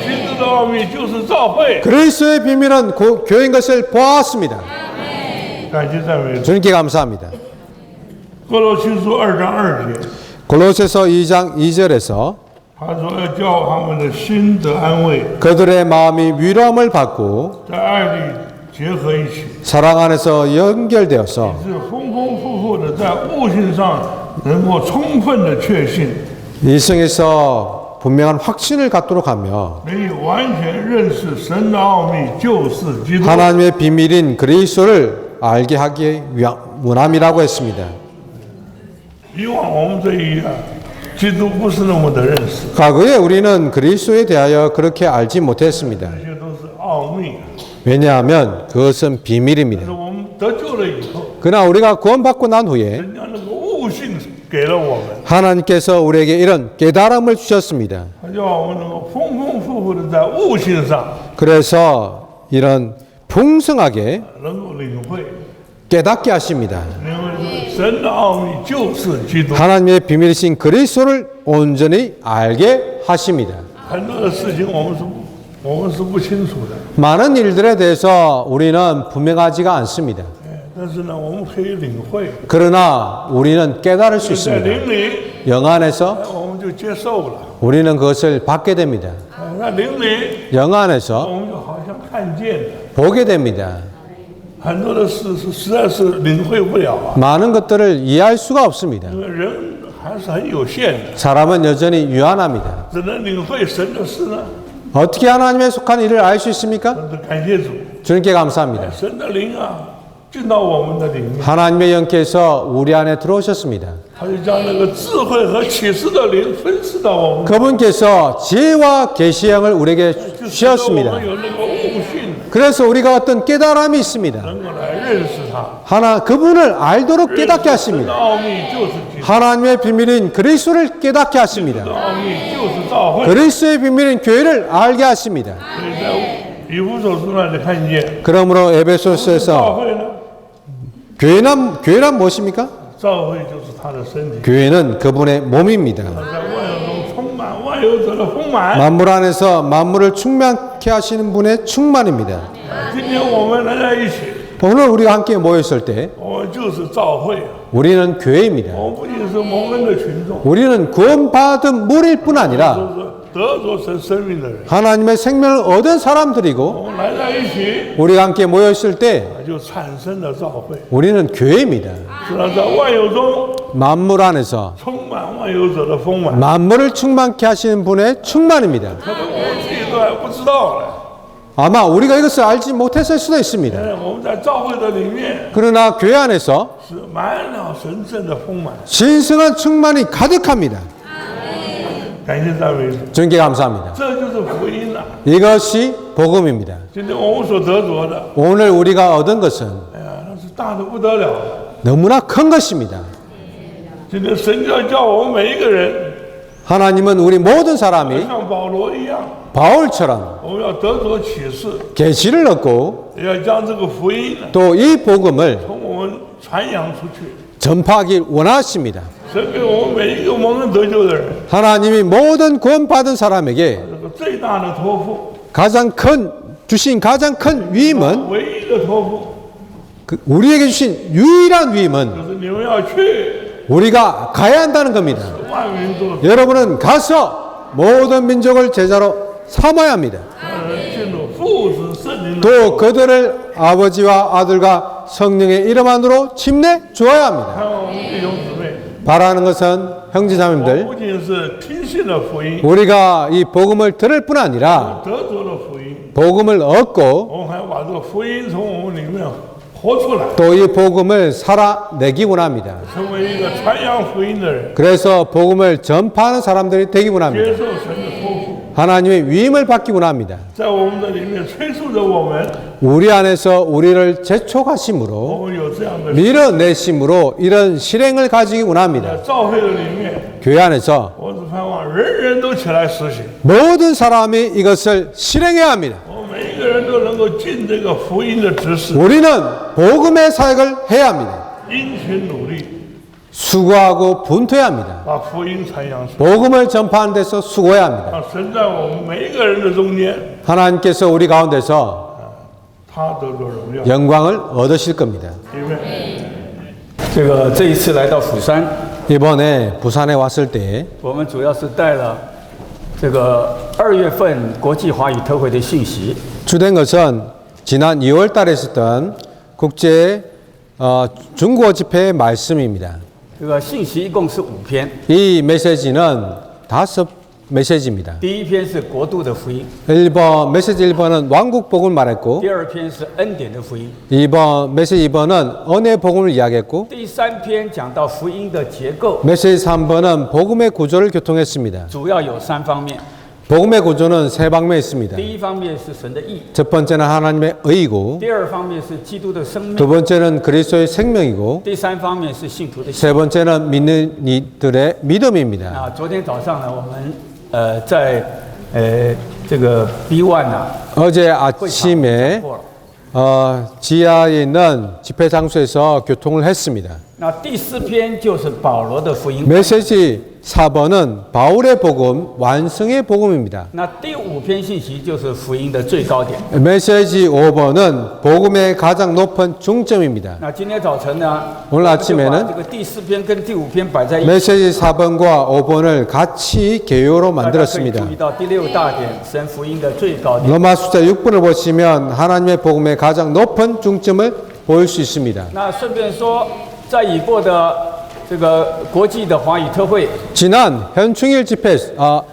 基督的奥秘就是教会。 그리스도의 비밀은 교회인 것을 보았습니다. 感谢赞美主。 주님께 감사합니다. 哥罗西书2章2节， 골로새서 2장 2절에서 他说要叫他们的心得安慰， 그들의 마음이 위로함을 받고 在爱里结合一起， 사랑 안에서 연결되어서 是丰丰富富的在悟性上能够充分的确信， 이성에서 분명한 확신을 갖도록 하며 能以完全认识神的奥秘，就是基督。 하나님의 비밀인 그리스도를 알게 하기 위한 원함이라고 했습니다. 以往我们对于基督不是那么的认识， 과거에 우리는 그리스도에 대하여 그렇게 알지 못했습니다. 这些都是奥秘。 왜냐하면 그것은 비밀입니다. 但是我们得救了以后， 그러나 우리가 구원받고 난 후에 人家那个悟性给了我们， 하나님께서 우리에게 이런 깨달음을 주셨습니다. 他叫我们能够丰丰富富的在悟性上 그래서 이런 풍성하게 能够领会， 깨닫게 하십니다. 因为神的奥秘就是基督。 하나님의 비밀이신 그리스도를 온전히 알게 하십니다. 很多的事情我们是不清楚的， 많은 일들에 대해서 우리는 분명하지가 않습니다. 但是呢，我们可以领会， 그러나 우리는 깨달을 수 在 있습니다. 灵里 영 안에서 我们就接受了， 우리는 그것을 받게 됩니다. 在灵里 영 안에서 我们就好像看见了， 보게 됩니다. 很多的事是实在是领会不了啊， 많은 것들을 이해할 수가 없습니다. 因为人还是很有限的， 사람은 여전히 유한합니다. 只能领会神的事呢。 어떻게 하나님에 속한 일을 알 수 있습니까? 但是感谢主， 주님께 감사합니다. 神的灵啊进到我们的里面， 하나님의 영께서 우리 안에 들어오셨습니다. 他就将那个智慧和启示的灵分赐到我们， 그분께서 지혜와 계시의 영을 우리에게 使得我 주셨습니다. 们有那个悟性， 그래서 우리가 어떤 깨달음이 있습니다. 能够来认识他。 그분을 알도록 깨닫게 神的 하십니다. 奥秘就是基督， 하나님의 비밀인 그리스도를 깨닫게 하십니다. 奥秘就是教会。 그리스도의 비밀인 교회를 알게 하십니다. 所以在以弗所书那里看见， 그러므로 教 에베소서에서 会呢， 교회란 무엇입니까? 教会就是他的身体， 교회는 그분의 몸입니다. 在万有中充满万有者的丰满。 만물 안에서 만물을 충만케 하시는 분의 충만입니다. 今天我们来在一起， 오늘 우리가 함께 모였을 때 我们就是教会， 우리는 교회입니다. 我们不仅是蒙恩的群众， 우리는 구원받은 무리일 뿐 아니라 都是得着神生命的人。 하나님의 생명을 얻은 사람들이고 我们来在一起， 우리가 함께 모였을 때 就产生了教会， 우리는 교회입니다. 是让在万有中 만물 안에서 充满万有者的丰满。 만물을 충만케 하시는 분의 충만입니다. 可能我们自己都还不知道呢。 아마 우리가 이것을 알지 못했을 수도 있습니다. 我们在教会的里面 그러나 교회 안에서 是满了神圣的丰满。 신성한 충만이 가득합니다. 感谢赞美主， 주님께 감사합니다. 这就是福音了。 이것이 복음입니다. 今天我们所得着的， 오늘 우리가 얻은 것은 哎呀，那是大的不得了的。 너무나 큰 것입니다. 今天神就要叫我们每一个人， 하나님은 우리 모든 사람이 像保罗一样， 바울처럼 我们要得着启示， 계시를 얻고 也要将这个福音 또 이 복음을 从我们传扬出去。 전파하길 원하십니다. 神给我们每一个蒙恩得救的人， 하나님이 모든 구원받은 사람에게 这个最大的托付， 주신 가장 큰 위임은 唯一的托付， 우리에게 주신 유일한 위임은 就是你们要去 우리가 가야 한다는 겁니다. 万民做， 여러분은 가서 모든 민족을 제자로 삼아야 합니다. 让人进入父子圣灵的。 또 그들을 아버지와 아들과 성령의 이름 안으로 침례 주어야 합니다. 看我们弟兄姊妹， 바라는 것은 我 형제자매들 不仅是听信了福音， 우리가 이 복음을 들을 뿐 아니라 得着了福音， 복음을 얻고 我们还要把这个福音从我们里面活出来， 또 이 복음을 살아내기 원합니다. 成为一个传扬福音的人， 그래서 복음을 전파하는 사람들이 되기 接 원합니다. 受神的托付， 하나님의 위임을 받기 원합니다. 在我们的里面催促着我们， 우리 안에서 우리를 재촉하심으로 我们有这样的 밀어내심으로 이런 실행을 가지기 원합니다. 在教会的里面， 교회 안에서 我只盼望人人都起来实行， 모든 사람이 이것을 실행해야 합니다. 我们每一个人都能够尽这个福音的职事， 우리는 복음의 사역을 해야 합니다. 殷勤努力， 수고하고 분투해야 합니다. 把福音传扬出来， 복음을 전파하는 데서 수고해야 합니다. 让神在我们每一个人的中间， 하나님께서 우리 가운데서 他得着荣耀。 영광을 얻으실 겁니다. 因为这一次来到釜山， 이번에 부산에 왔을 때 我们主要是带了这个2月份国际华语特会的信息， 주된 것은 지난 2월 달에 있었던 국제 중국어 집회의 말씀입니다. 这个信息一共是5篇。 이 메시지는 5메시지입니다. 第一篇是国度的福音， 메시지 1번은 왕국 복음을 말했고 第二篇是恩典的福音， 메시지 2번은 은혜 복음을 이야기했고 第三篇讲到福音的结构， 메시지 3번은 복음의 구조를 교통했습니다. 主要有3方面。 복음의 구조는 3방면에 있습니다. 第一方面是神的义， 첫 번째는 하나님의 의이고 第二方面是基督的生 두 命， 번째는 그리스도의 생명이고 第三方面是信徒的信。 세 번째는 믿는 이들의 믿음입니다. 啊，昨天早上呢，我们在这个 B1 啊 어제 会场 아침에 讲过了。 지하에 있는 집회 장소에서 교통을 했습니다. 那第4篇就是保罗的福音， 메시지 4번은 바울의 복음, 완성의 복음입니다. 那第5篇信息就是福音的最高点。 메시지 5번은 복음의 가장 높은 중점입니다. 那今天早晨呢， 오늘 아침에는 我们就把这个第4篇跟第5篇摆在一起， 메시지 4번과 5번을 같이 개요로 大家可以 만들었습니다. 注意到第6大点，神福音的最高点。 로마 숫자 6번을 보시면 하나님의 복음의 가장 높은 중점을 보일 수 있습니다. 那顺便说，在已过的这个国际的华语特会， 지난 현충일 집회,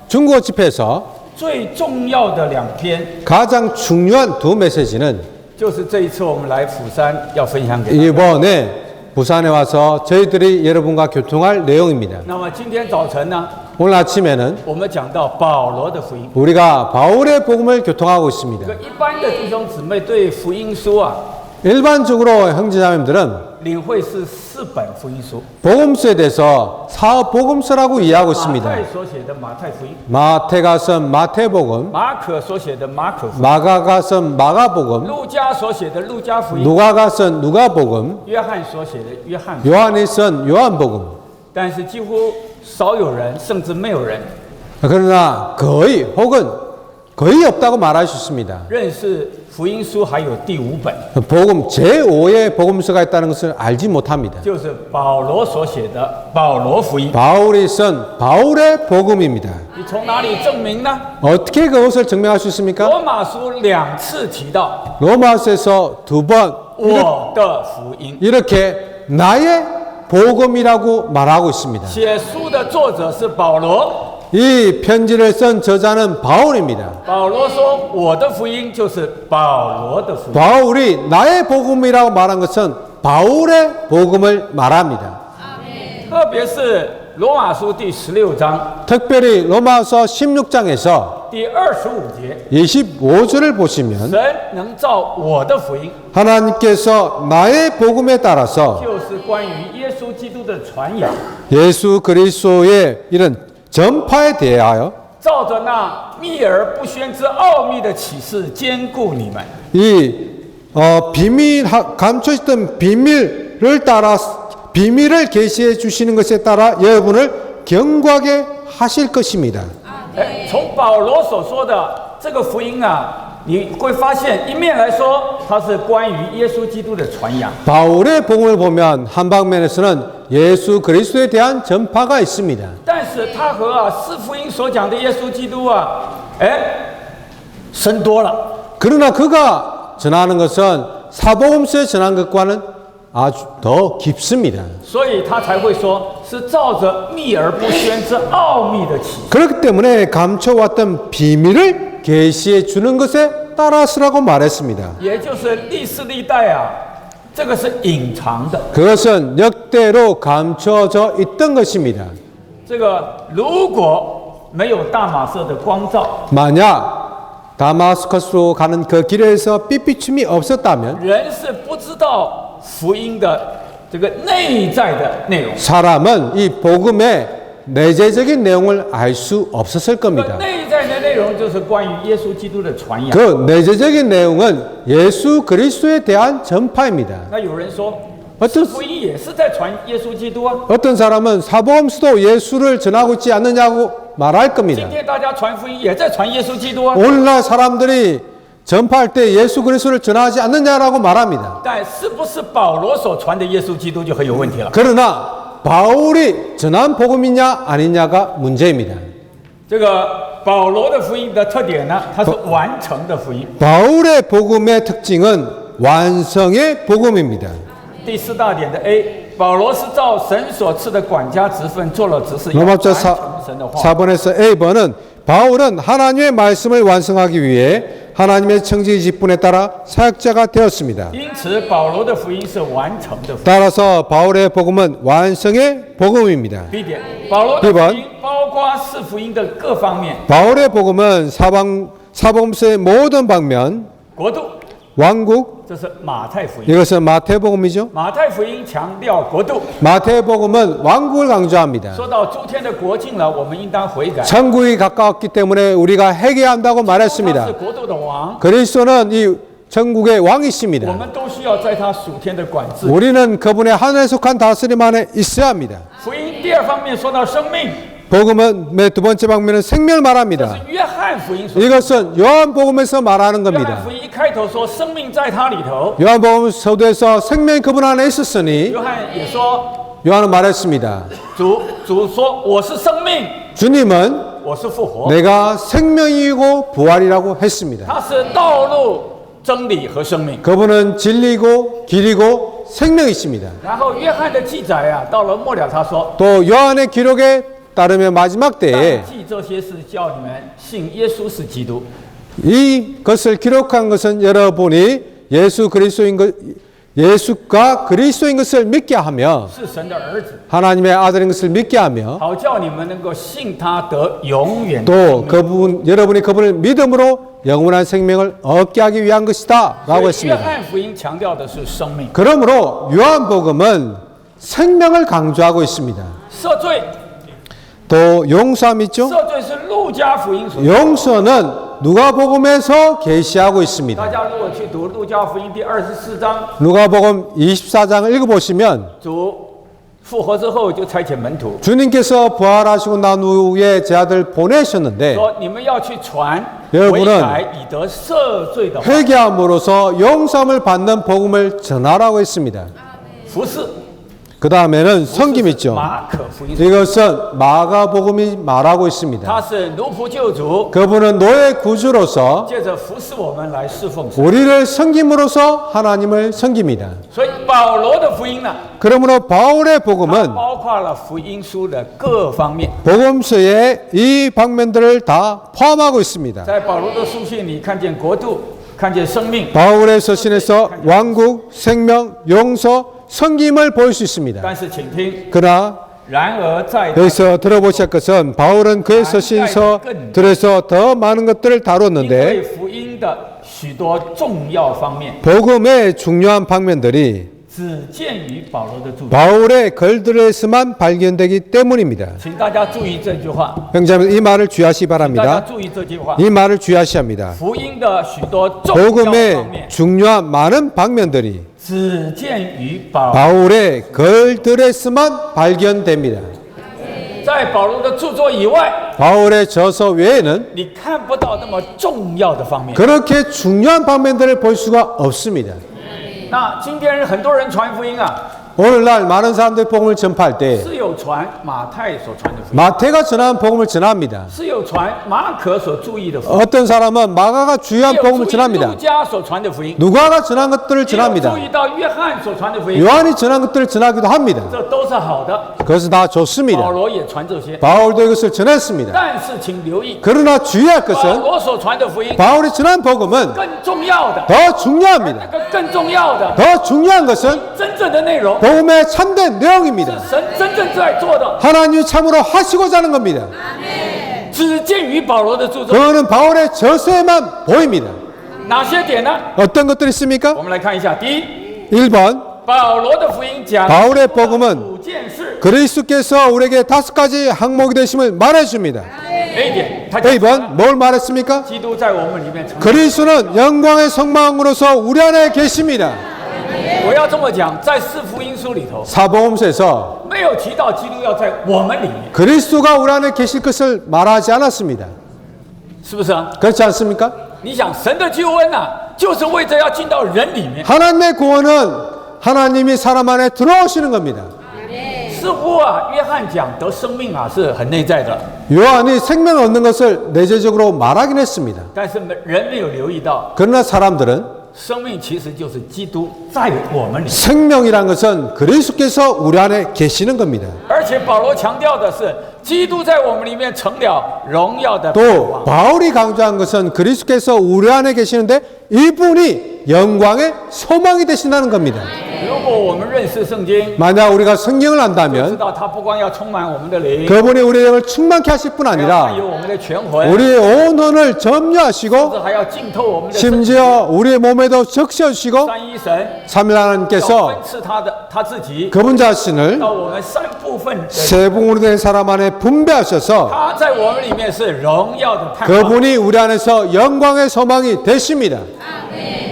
중국어 집회에서 最重要的2篇， 가장 중요한 두 메시지는 就是这一次我们来釜山要分享给大家。 이번에 부산에 와서 저희들이 여러분과 교통할 내용입니다. 那么今天早晨呢， 오늘 아침에는 我们讲到保罗的福音。 우리가 바울의 복음을 교통하고 这 있습니다. 个一般的弟兄姊妹对福音书啊， 일반적으로 형제자매들은 领会是4本福音书， 복음서에 대해서 사복음서라고 이해하고 马 있습니다. 太所写的马太福音， 마태가선 마태복음, 马可所写的马可福音， 마가가선 마가복음, 路加所写的路加福音， 누가가선 누가복음, 约翰所写的约翰福音。 요한이선 요한복음. 但是几乎少有人，甚至没有人 그러나 거의 혹은 거의 없다고 말할 수 있습니다. 认识福音书还有第5本， 복음 제5의 복음서가 있다는 것을 알지 못합니다. 就是保罗所写的保罗福音。 바울이 쓴 바울의 복음입니다. 你从哪里证明呢？ 어떻게 그것을 증명할 수 있습니까? 罗马书2次提到 로마서에서 2번 我的福音， 이렇게 나의 복음이라고 말하고 있습니다. 写书的作者是保罗。 이 편지를 쓴 저자는 바울입니다. 保罗说：“我的福音就是保罗的福音。 바울이 나의 복음이라고 말한 것은 바울의 복음을 말합니다. 特别是罗马书第16章 특별히 로마서 16장에서 第25节， 25절을 보시면 神能照我的福音， 하나님께서 나의 복음에 따라서 就是关于耶稣基督的传扬， 예수 그리스도의 이런 전파에 대하여 照着那秘而不宣之奥秘的启示坚固你们。 이 감춰있던 비밀을 따라 비밀을 계시해 주시는 것에 따라 여러분을 경고하게 하실 것입니다. 从保罗所说的这个福音啊，你会发现一面来说，它是关于耶稣基督的传扬。 바울의 복음을 보면 한 방면에서는 예수 그리스도에 대한 전파가 있습니다. 但是它和四福音所讲的耶稣基督啊，深多了。 그러나 그가 전하는 것은 사복음서에 전한 것과는 아주 더 깊습니다. 所以他才会说是照着秘而不宣之奥秘的启示。 그렇기 때문에 감춰왔던 비밀을 계시해 주는 것에 따라서라고 말했습니다. 也就是历世历代啊，这个是隐藏的。 그것은 역대로 감춰져 있던 것입니다. 这个如果没有大马色的光照， 만약 다마스커스로 가는 그 길에서 삐삐춤이 없었다면 人是不知道福音的这个内在的内容。 사람은 이 복음의 내재적인 내용을 알 수 없었을 这个 겁니다. 内在的内容就是关于耶稣基督的传扬。 그 내재적인 내용은 예수 그리스도에 대한 전파입니다. 那有人说， 어떤 福音也是在传耶稣基督啊。 어떤 사람은 사복음서도 예수를 전하고 있지 않느냐고 말할 今 겁니다. 天大家传福音也在传耶稣基督啊。 오늘날 사람들이 전파할 때 예수 그리스도를 전하지 않느냐라고 말합니다. 但是不是保罗所传的耶稣基督就很有问题了？ 그러나 바울이 전한 복음이냐 아니냐가 문제입니다. 这个保罗的福音的特点呢，它是完成的福音。 바울의 복음의 특징은 완성의 복음입니다. 第四大点的 A， 保罗是照神所赐的管家职分做了执事，要完 로마서 成神的话。 4번에서 A번은 바울은 하나님의 말씀을 완성하기 위해 하나님의 청지 직분에 따라 사역자가 되었습니다. 因此，保罗的福音是完成的福音。 따라서 바울의 복음은 완성의 복음입니다. B 点，保罗的福音包括四福音的各方面： 바울의 복음은 사복음서의 모든 방면, 国度， 왕국, 这是马太福音。 이것은 마태복음이죠. 马太福音强调国度， 마태복음은 왕국을 강조합니다. 说到诸天的国境了，我们应当悔改。 천국이 가까웠기 때문에 우리가 회개해야 한다고 他是 말했습니다. 国度的王， 그리스도는 이 천국의 我 왕이십니다. 们都需要在他属天的管制。 우리는 그분의 하늘에 속한 다스림 안에 있어야 합니다. 福音第二方面说到生命， 복음은 두 번째 방면은 생명을 这 말합니다. 是约翰福音所。 이것은 요한복음에서 말하는 约翰 겁니다. 福音一开头说生命在他里头， 요한복음 서두에서 생명이 그분 안에 있었으니 约翰也说 요한은 말했습니다. 主说我是生命， 주님은 我是复活， 내가 생명이고 부활이라고 했습니다. 他是道路、真理和生命。 그분은 진리고 길이고 생명이십니다. 然后约翰的记载啊，到了末了他说， 또 요한의 기록에 따르면 마지막 但 때에 记这些事，叫你们信耶稣是基督。 이것을 기록한 것은 여러분이 예수가 그리스도인 것을 믿게 하며 是神的儿子， 하나님의 아들인 것을 믿게 하며 好叫你们能够信他得永远的 또 여러분이 그분을 믿음으로 영원한 생명을 얻게 하기 위한 것이다 所 라고 以约 했습니다. 翰福音强调的是生命、 그러므로 요한복음은 생명을 강조하고 있습니다. 赦罪。 또 용서함 있죠? 赦罪是路加福音所。 용서는 누가복음에서 계시하고 있습니다. 大家如果去读路加福音第24章， 누가복음 24장을 읽어보시면 主复活之后就差遣门徒， 주님께서 부활하시고 난 후에 제 아들 보내셨는데 说你们要去传 여러분은 悔改以得赦罪的话， 회개함으로써 용서함을 받는 복음을 전하라고 했습니다. 服侍。 그 다음에는 성김 있죠. 马可福音， 이것은 마가복음이 말하고 있습니다. 他是奴仆救主， 그분은 노예 구주로서 借着服侍我们来侍奉神。 우리를 섬김으로써 하나님을 섬깁니다. 所以保罗的福音呢， 그러므로 바울의 它 복음은 包括了福音书的各方面。 복음서의 이 방면들을 다 포함하고 있습니다. 在保罗的书信里，看见国度，看见生命， 바울의 서신에서 왕국, 생명, 용서, 섬김을 볼 수 있습니다. 但是请听， 그러나 然而在 여기서 들어보실 것은 바울은 그의 서신서들에서 더 많은 것들을 因为 다뤘는데 福音的许多重要方面， 복음의 중요한 방면들이 只见于保罗的著作。 바울의 글들에서만 발견되기 때문입니다. 请大家注意这句话， 형제님 이 말을 주의하시기 大家 바랍니다. 注意这句话。 이 말을 주의하셔야 합니다. 福音的许多重要方 복음의 面， 중요한 많은 방면들이 只见于保。 바울의 글들에서만 발견됩니다. 在保罗的著作以外， 바울의 저서 외에는 你看不到那么重要的方面。 그렇게 중요한 방면들을 볼 수가 없습니다. 那今天很多人传福音啊， 오늘날 많은 사람들이 복음을 전파할 때 是有传马太所传的福音， 마태가 전한 복음을 전합니다. 是有传马可所注意的福音， 어떤 사람은 마가가 也 주요한 有 복음을 注意 전합니다. 路加所传的福音， 누가가 전한 것들을 也有 전합니다. 注意到约翰所传的福音， 요한이 전한 것들을 전하기도 합니다. 这都是好的。 그것은 다 保 좋습니다. 罗也传这些， 바울도 이것을 전했습니다. 但是请留意， 그러나 주의할 保 것은 罗所传的福音 바울이 전한 복음은 更重要的， 더 那 중요합니다. 个更重要的， 더 중요한 것은 真正的内容， 복음의 참된 내용입니다. 神真正在做的， 하나님이 참으로 하시고자 하는 겁니다. 只见于保罗的著作。 그거는 바울의 저서에만 보입니다. 哪些点呢？ 어떤 것들이 있습니까? 我们来看一下。第一， 1번 保罗的福音讲 바울의 복음은 5件事。 그리스도께서 우리에게 5가지 항목이 되심을 말해줍니다. A 点，他讲 A번 뭘 말했습니까? 基督在我们里面成。 그리스도는 영광의 성망으로서 우리 안에 계십니다. 我要这么讲，在四福音书里头 사복음서에서 没有提到基督要在我们里面， 그리스도가 우리 안에 계실 것을 말하지 않았습니다. 是不是啊？ 그렇지 않습니까? 你想神的救恩呐、就是为着要进到人里面， 하나님의 구원은 하나님이 사람 안에 들어오시는 겁니다. 是似乎啊，约翰讲得生命啊是很内在的， 요한이 생명 얻는 것을 내재적으로 말하긴 했습니다. 但是人没有留意到， 그러나 사람들은 生命其实就是基督在我们里面。 생명이란 것은 그리스도께서 우리 안에 계시는 겁니다. 而且保罗强调的是，基督在我们里面成了荣耀的盼 또 望。 바울이 강조한 것은 그리스도께서 우리 안에 계시는데 이분이 영광의 소망이 되신다는 겁니다. 如果我们认识圣经， 만약 우리가 성경을 知 안다면 道他不光要充满我们的灵， 그분이 우리의 영을 충만케 하실 뿐 还要占 아니라 有我们的全魂， 우리의 온 혼을 甚 점유하시고 至还要浸透我们的身体。 심지어 우리의 몸에도 적셔주시고 三一神 3일 要 하나님께서 分赐他自己 그분 자신을 到我们三部分的， 세 봉으로 된 사람 안에 분배하셔서 他在我们里面是荣耀的盼望。 그분이 우리 안에서 영광의 소망이 되십니다.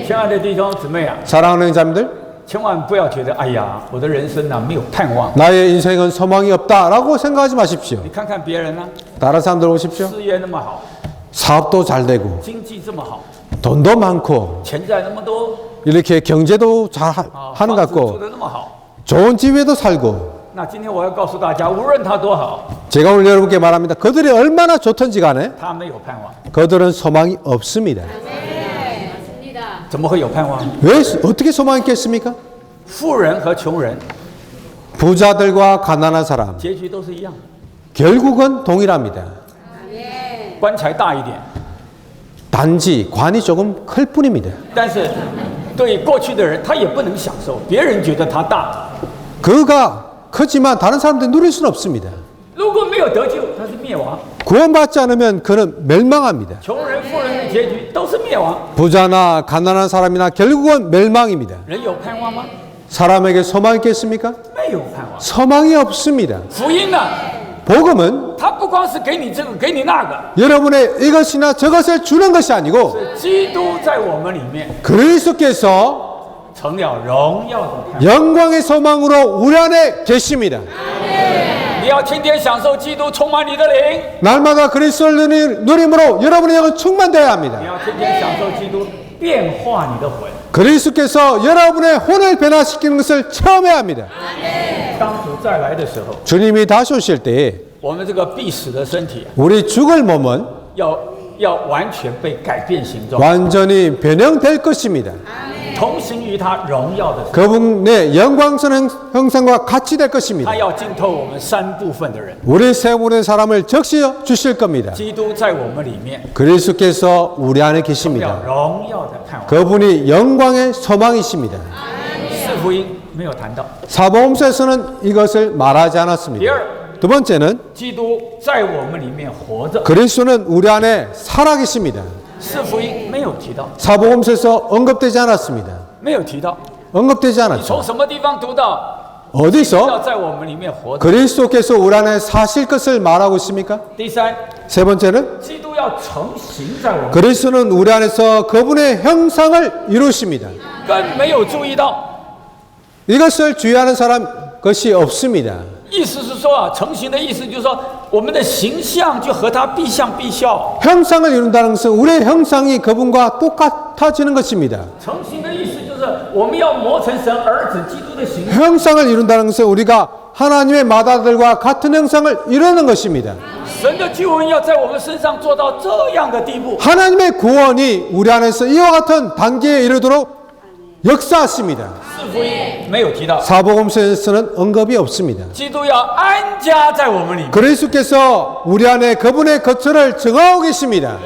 亲爱的弟兄姊妹啊， 사랑하는 자님들, 千万不要觉得哎呀，我的人生啊没有盼望。 나의 인생은 소망이 없다라고 생각하지 마십시오. 你看看别人啊， 다른 사람들 보십시오. 事业那么好， 사업도 잘 되고 经济这么好， 돈도 많고 钱债那么多， 이렇게 경제도 잘 啊， 하는 房 것 子住 같고 的那么好。 좋은 집에도 살고 那今天我要告诉大家，无论他多好， 제가 오늘 여러분께 말합니다. 그들이 얼마나 좋든지 간에 他没有盼望。 그들은 소망이 없습니다. 怎么会有盼望？ 왜 어떻게 소망이 있겠습니까? 富人和穷人 부자들과 가난한 사람 结局都是一样， 결국은 동일합니다. 棺材大一点， 단지 관이 조금 클 뿐입니다. 但是对过去的人，他也不能享受，别人觉得他大。 그가 크지만 다른 사람들이 누릴 수는 없습니다. 如果没有得救，他是灭亡。 구원받지 않으면 그는 멸망합니다. 穷人、富人的结局都是灭亡。 부자나 가난한 사람이나 결국은 멸망입니다. 人有盼望吗？ 사람에게 소망이 있겠습니까? 没有盼望。 소망이 없습니다. 福音呢， 복음은 它不光是给你这个，给你那个， 여러분의 이것이나 저것을 주는 것이 아니고 是基督在我们里面 그리스도께서 成了荣耀的盼望。 영광의 소망으로 우리 안에 계십니다. 你要天天享受基督充满你的灵， 날마다 그리스도를 누림으로 여러분의 영은 충만되어야 你 합니다. 要天天享受基督变化你的魂。 그리스도께서 여러분의 혼을 변화시키는 것을 체험해야 합니다. 当主再来的时候， 주님이 다시 오실 때에 我们这个必死的身体 우리 죽을 몸은 要完全被改变形状， 완전히 변형될 것입니다. 同行于他荣耀的身体。 그분의 영광스러운 형상과 같이 될 것입니다. 他要浸透我们三部分的人， 우리 세 분의 사람을 적시어 주실 겁니다. 基督在我们里面 그리스도께서 우리 안에 要 계십니다. 荣耀的盼望。 그분이 영광의 소망이십니다. 四福音没有谈到。 사복음서에서는 이것을 말하지 第 않았습니다. 二， 두 번째는 基督在我们里面活着。 그리스도는 우리 안에 살아계십니다. 四福音没有提到， 사복음서에서 언급되지 않았습니다. 没有提到。 언급되지 从 않았죠. 什么地方读到？ 어디서 要在我们里面活着。 그리스도께서 우리 안에 사실 것을 말하고 있습니까? 第三， 세 번째는 基督要成形在我们， 그리스도는 우리 안에서 그분의 형상을 이루십니다. 更没有注意到。 이것을 주의하는 사람 것이 없습니다. 意思是说啊，成形的意思就是说，我们的形象就和他必像必效。 형상을 이룬다는 것은 우리의 형상이 그분과 똑같아지는 것입니다. 成形的意思就是我们要磨成神儿子基督的形象。 형상을 이룬다는 것은 우리가 하나님의 맏아들과 같은 형상을 이루는 것입니다. 神的救恩要在我们身上做到这样的地步。 하나님의 구원이 우리 안에서 이와 같은 단계에 이르도록 역사하십니다. 四福音没有提到， 사복음서에서는 언급이 없습니다. 基督要安家在我们里面， 그리스도께서 우리 안에 그분의 거처를 정하고 계십니다.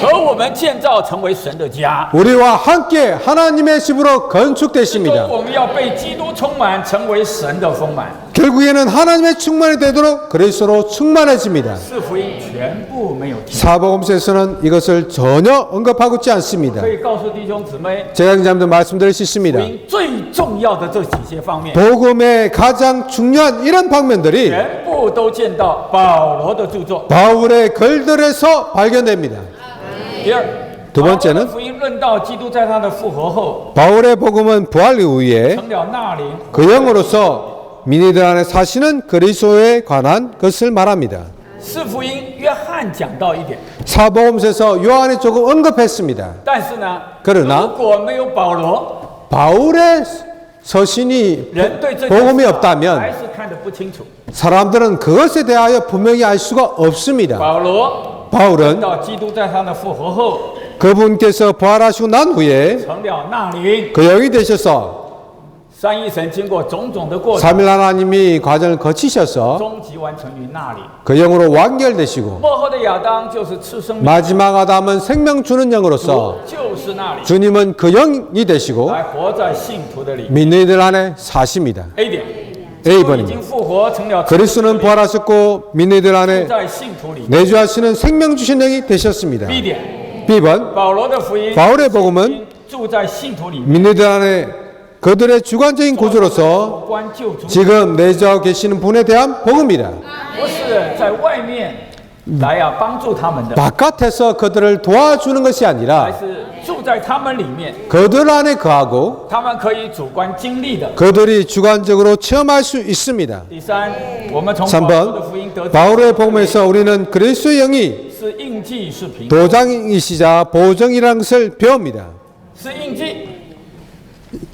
和我们建造成为神的家。 우리와 함께 하나님의 집으로 건축되십니다. 我们要被基督充满，成为神的丰满。 결국에는 하나님의 충만이 되도록 그리스도로 충만해집니다. 四福音全部没有提， 사복음서에서는 이것을 전혀 언급하고 있지 않습니다. 可以告诉弟兄姊妹， 제가 여러분들 말씀드릴 수 福 있습니다. 音最重要的这几些方面， 복음의 가장 중요한 이런 방면들이 全部都见到保罗的著作。 바울의 글들에서 발견됩니다. 第二， 두 번째는 保罗的福音论到基督在他的复活后 바울의 복음은 부활 이후에 成了那灵， 그 영으로서 민희들 안에 사시는 그리스도에 관한 것을 말합니다. 四福音约翰讲到一点， 사복음서에서 요한이 조금 언급했습니다. 但是呢， 그러나 如果没有保罗， 바울의 서신이 人对这件 복음이 事还 없다면 是看得不清楚。 사람들은 그것에 대하여 분명히 알 수가 없습니다. 保罗 바울은 到基督在他的复活后 그분께서 부활하시고 난 후에 成了那灵， 그 영이 되셔서 三一神经过种种的过程， 삼일 하나님이 과정을 거치셔서 终极完成于那里。 그 영으로 완결되시고 末后的亚当就是赐生命， 마지막 아담은 생명 주는 영으로서 就是那里 주님은 그 영이 되시고 来活在信徒的里。 믿는 이들 안에 사십니다. A 点， A번입니다. 已经复活成了 그리스도는 부활하셨고 믿는 이들 안에 在信徒里。 내주하시는 생명 주신 영이 되셨습니다. B 点， B번 保罗的福音， 바울의 복음은 住在信徒里面， 믿는 이들 안에 그들의 주관적인 구조로서 有关救主， 지금 내주하고 계시는 분에 대한 복음이다. 不是在外面来帮助他们的， 바깥에서 그들을 도와주는 것이 还 아니라 是住在他们里面， 그들 안에 거하고 他们可以主观经历的。 그들이 주관적으로 체험할 수 있습니다. 第三，我们从保 3번 罗的福音得知 바울의 복음에서 우리는 그리스도의 영이 是印记是凭， 도장이시자 보정이라는 것을 배웁니다. 是印记，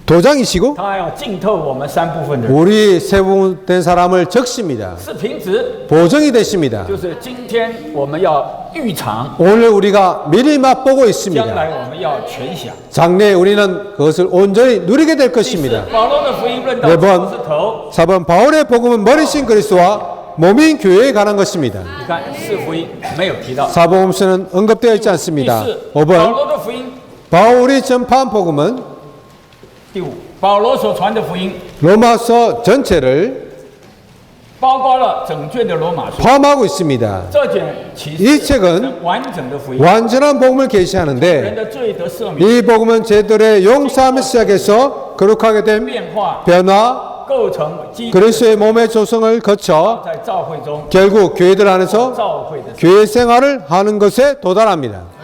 도장이시고 他要浸透我们三部分的人， 우리 세분된 사람을 적십니다. 是凭子， 보정이 되십니다. 就是今天我们要预尝， 오늘 우리가 미리 맛보고 将 있습니다. 来我们要全享。 장래에 우리는 그것을 온전히 누리게 될 第四 것입니다. ，保罗的福音论到 네 번 主是头， 4번 바울의 복음은 머리신 그리스도와 몸인 교회에 관한 것입니다. 你看四福音没有提到。 사복음서는 언급되어 있지 第 않습니다. 四，保 5번 罗的福音。 바울이 전파한 복음은 第五，保罗所传的福音 로마서 전체를 包括了整卷的罗马书。 포함하고 있습니다. 这卷启 이 示 책은 完整的福音， 완전한 복음을 人 계시하는데 的罪得赦免、 이 복음은 제들의 용서함을 시작해서 거룩하게 됨, 变化、 변화, 构成基督 그리스도의 몸의 조성을 거쳐 在教会中 결국 교회들 안에서 教会的， 교회 생활을 하는 것에 도달합니다.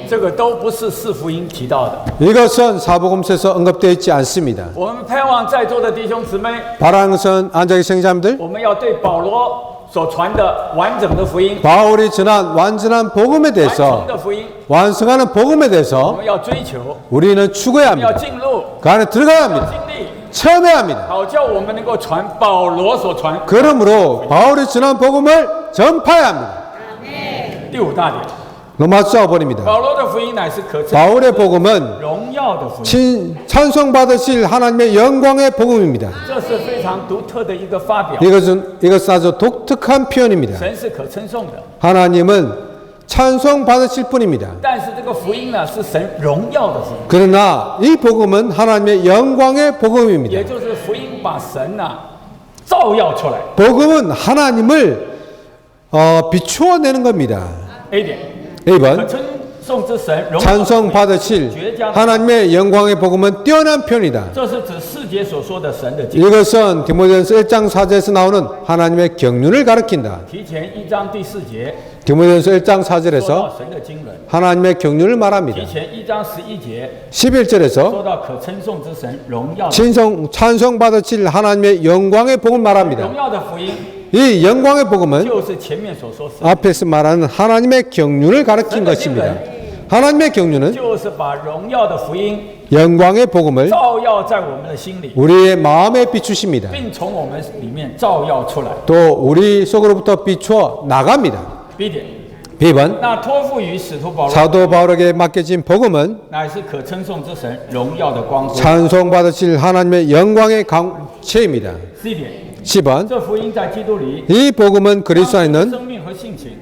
这个都不是四福音提到的。 이것은 사복음서에서 언급되어 있지 않습니다. 我们盼望在座的弟兄姊妹， 바라는 것은 앉아계신 성자님들, 我们要对保罗所传的完整的福音、 바울이 전한 완전한 복음에 完成 대해서 的福音， 완성하는 복음에 我 대해서 们要追求， 우리는 추구해야 我们要 합니다. 进入 그 안에 들어가야 经 합니다. 历， 체험해야 합니다. 好叫我们能够传保罗所传。 그러므로 바울이 전한 복음을 전파해야 합니다. 第五大点， 로마서 5번입니다. 保罗的福音乃是可称 바울의 복음은 荣耀的福音， 찬송받으실 하나님의 영광의 복음입니다. 这是非常独特的一个发表。 이것은 아주 독특한 표현입니다. 神是可称颂的， 하나님은 찬송받으실 분입니다. 但是这个福音呢是神荣耀的福音， 그러나 이 복음은 하나님의 영광의 복음입니다. 也就是福音把神照耀出来。 복음은 하나님을 비추어내는 겁니다. A 点， A번 可称颂之神荣耀的福音， 찬송받으실 하나님의 영광의 복음은 뛰어난 편이다. 这是指四节所说的神的经。 이것은 디모데전서 1장 4절에서 나오는 하나님의 경륜을 가리킨다. 提前1章第4节 디모데전서 1장 说到 4절에서 神的经纶， 하나님의 경륜을 말합니다. 提前1章11节 11절에서 说到可称颂之神荣耀的， 찬송받으실 하나님의 영광의 복음을 말합니다. 荣耀的福音 이 영광의 복음은 就是前面所说神 앞에서 말하는 하나님의 경륜을 가리킨 것입니다. 하나님의 경륜은 就是把荣耀的福音 영광의 복음을 照耀在我们的心里， 우리의 마음에 비추십니다. 并从我们里面照耀出来。 또 우리 속으로부터 비추어 나갑니다. B 点， B번 那托付于使徒保罗， 사도 바울에게 맡겨진 복음은 乃是可称颂之神荣耀的光辉。 찬송받으실 하나님의 영광의 강체입니다. C 点， 10번 这福音在基督里， 이 복음은 그리스도 안에 있는 生命和性情，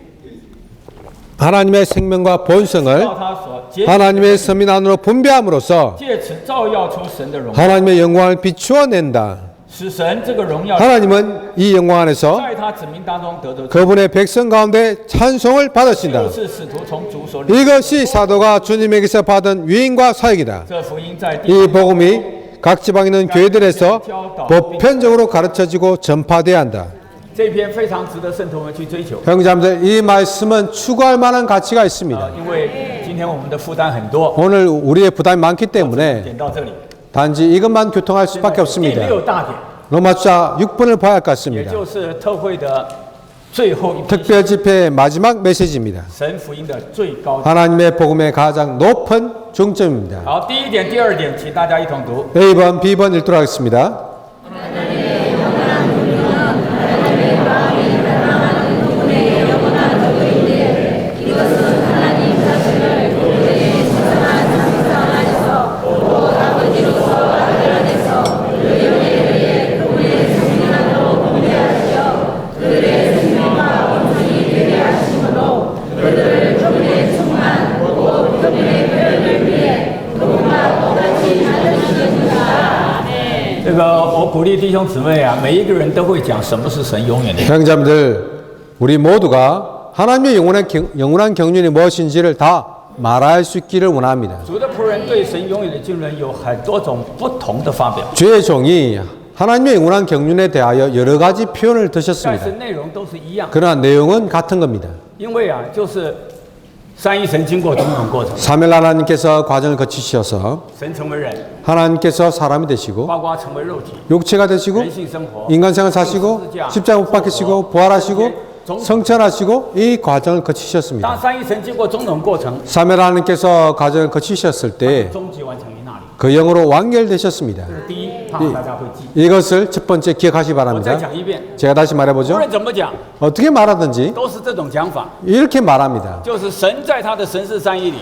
하나님의 생명과 본성을 照他所结， 하나님의 선민 안으로 분배함으로써 借此照耀出神的荣耀， 하나님의 영광을 비추어낸다. 使神这个荣耀 하나님은 이 영광 안에서 在他子民当中得着， 그분의 백성 가운데 찬송을 받으신다. 就是使徒从主所领。 이것이 사도가 주님에게서 받은 위임과 사역이다. 这福音在 이 복음이 각 지방에 있는 교회들에서 보편적으로 가르쳐지고 전파돼야 한다. 这篇非常值得圣徒们去追求， 형제자매들, 이 말씀은 추구할 만한 가치가 있습니다. 因为今天我们的负担很多。 오늘 우리의 부담이 많기 때문에 点到这里， 단지 이것만 교통할 수밖에 第 없습니다. 6大点， 로마서 6번을 봐야 할 것 也 같습니다. 就是特会的最后一批 특별 집회의 마지막 메시지입니다. 神福音的最高。 하나님의 복음의 가장 높은 중점입니다. 好，第一点、第二点，请大家一同读。 A번, B번 읽도록 하겠습니다.我鼓励弟兄姊妹啊，每一个人都会讲什么是神永远的。 형제자매들, 우리 모두가 하나님의 영원한 경륜이 무엇인지를 다 말할 수 있기를 원합니다. 主的仆人对神永远的经纶有很多种不同的发表， 주의 종이 하나님의 영원한 경륜에 대하여 여러 가지 표현을 但 드셨습니다. 是内容都是一样。 그러나 내용은 같은 겁니다. 因为啊，就是三一神经过种种过程， 3일 하나님께서 과정을 거치셔서 神成为人， 하나님께서 사람이 되시고 包括成为肉体， 육체가 되시고 人性生活， 인간생을 사시고 십자가 못 박히시고 부활하시고 성천하시고 이 과정을 거치셨습니다. 当三一神经过种种过程， 3일 하나님께서 과정을 거치셨을 때 终极完成于那里。 그 영으로 완결되셨습니다. 这是第一，盼望大家会记。 이것을 첫 번째 기억하시기 我再 바랍니다. 讲一遍， 제가 다시 无 말해보죠. 论怎么讲， 어떻게 말하든지 都是这种讲法， 이렇게 말합니다. 就是神在他的神事三一里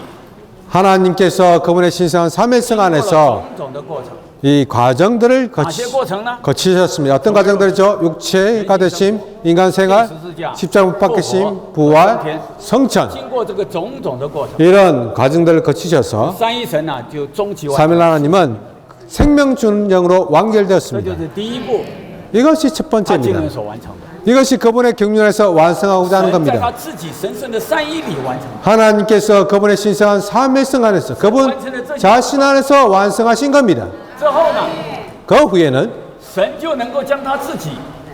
하나님께서 그분의 신성한 3일성 过了 안에서 种种的过程， 이 과정들을 哪些过程呢？ 거치셨습니다. 어떤 과정들이죠? 육체가 되심, 인간생활, 십자가 못 박히심, 부활, 성천 经过这个种种的过程， 이런 과정들을 거치셔서 三一神啊就终极完 3일 成， 하나님은 생명 주는 영으로 这 완결되었습니다. 就是第一步， 이것이 첫 他经 번째입니다. 纶所完成的。 이것이 그분의 경륜에서 완성하고자 하는 神在他 겁니다. 自己神圣的三一里完成， 하나님께서 그분의 신성한 3일성 안에서 그분 자신 안에서 완성하신 겁니다. 之后呢， 그 후에는 神就能够将他自己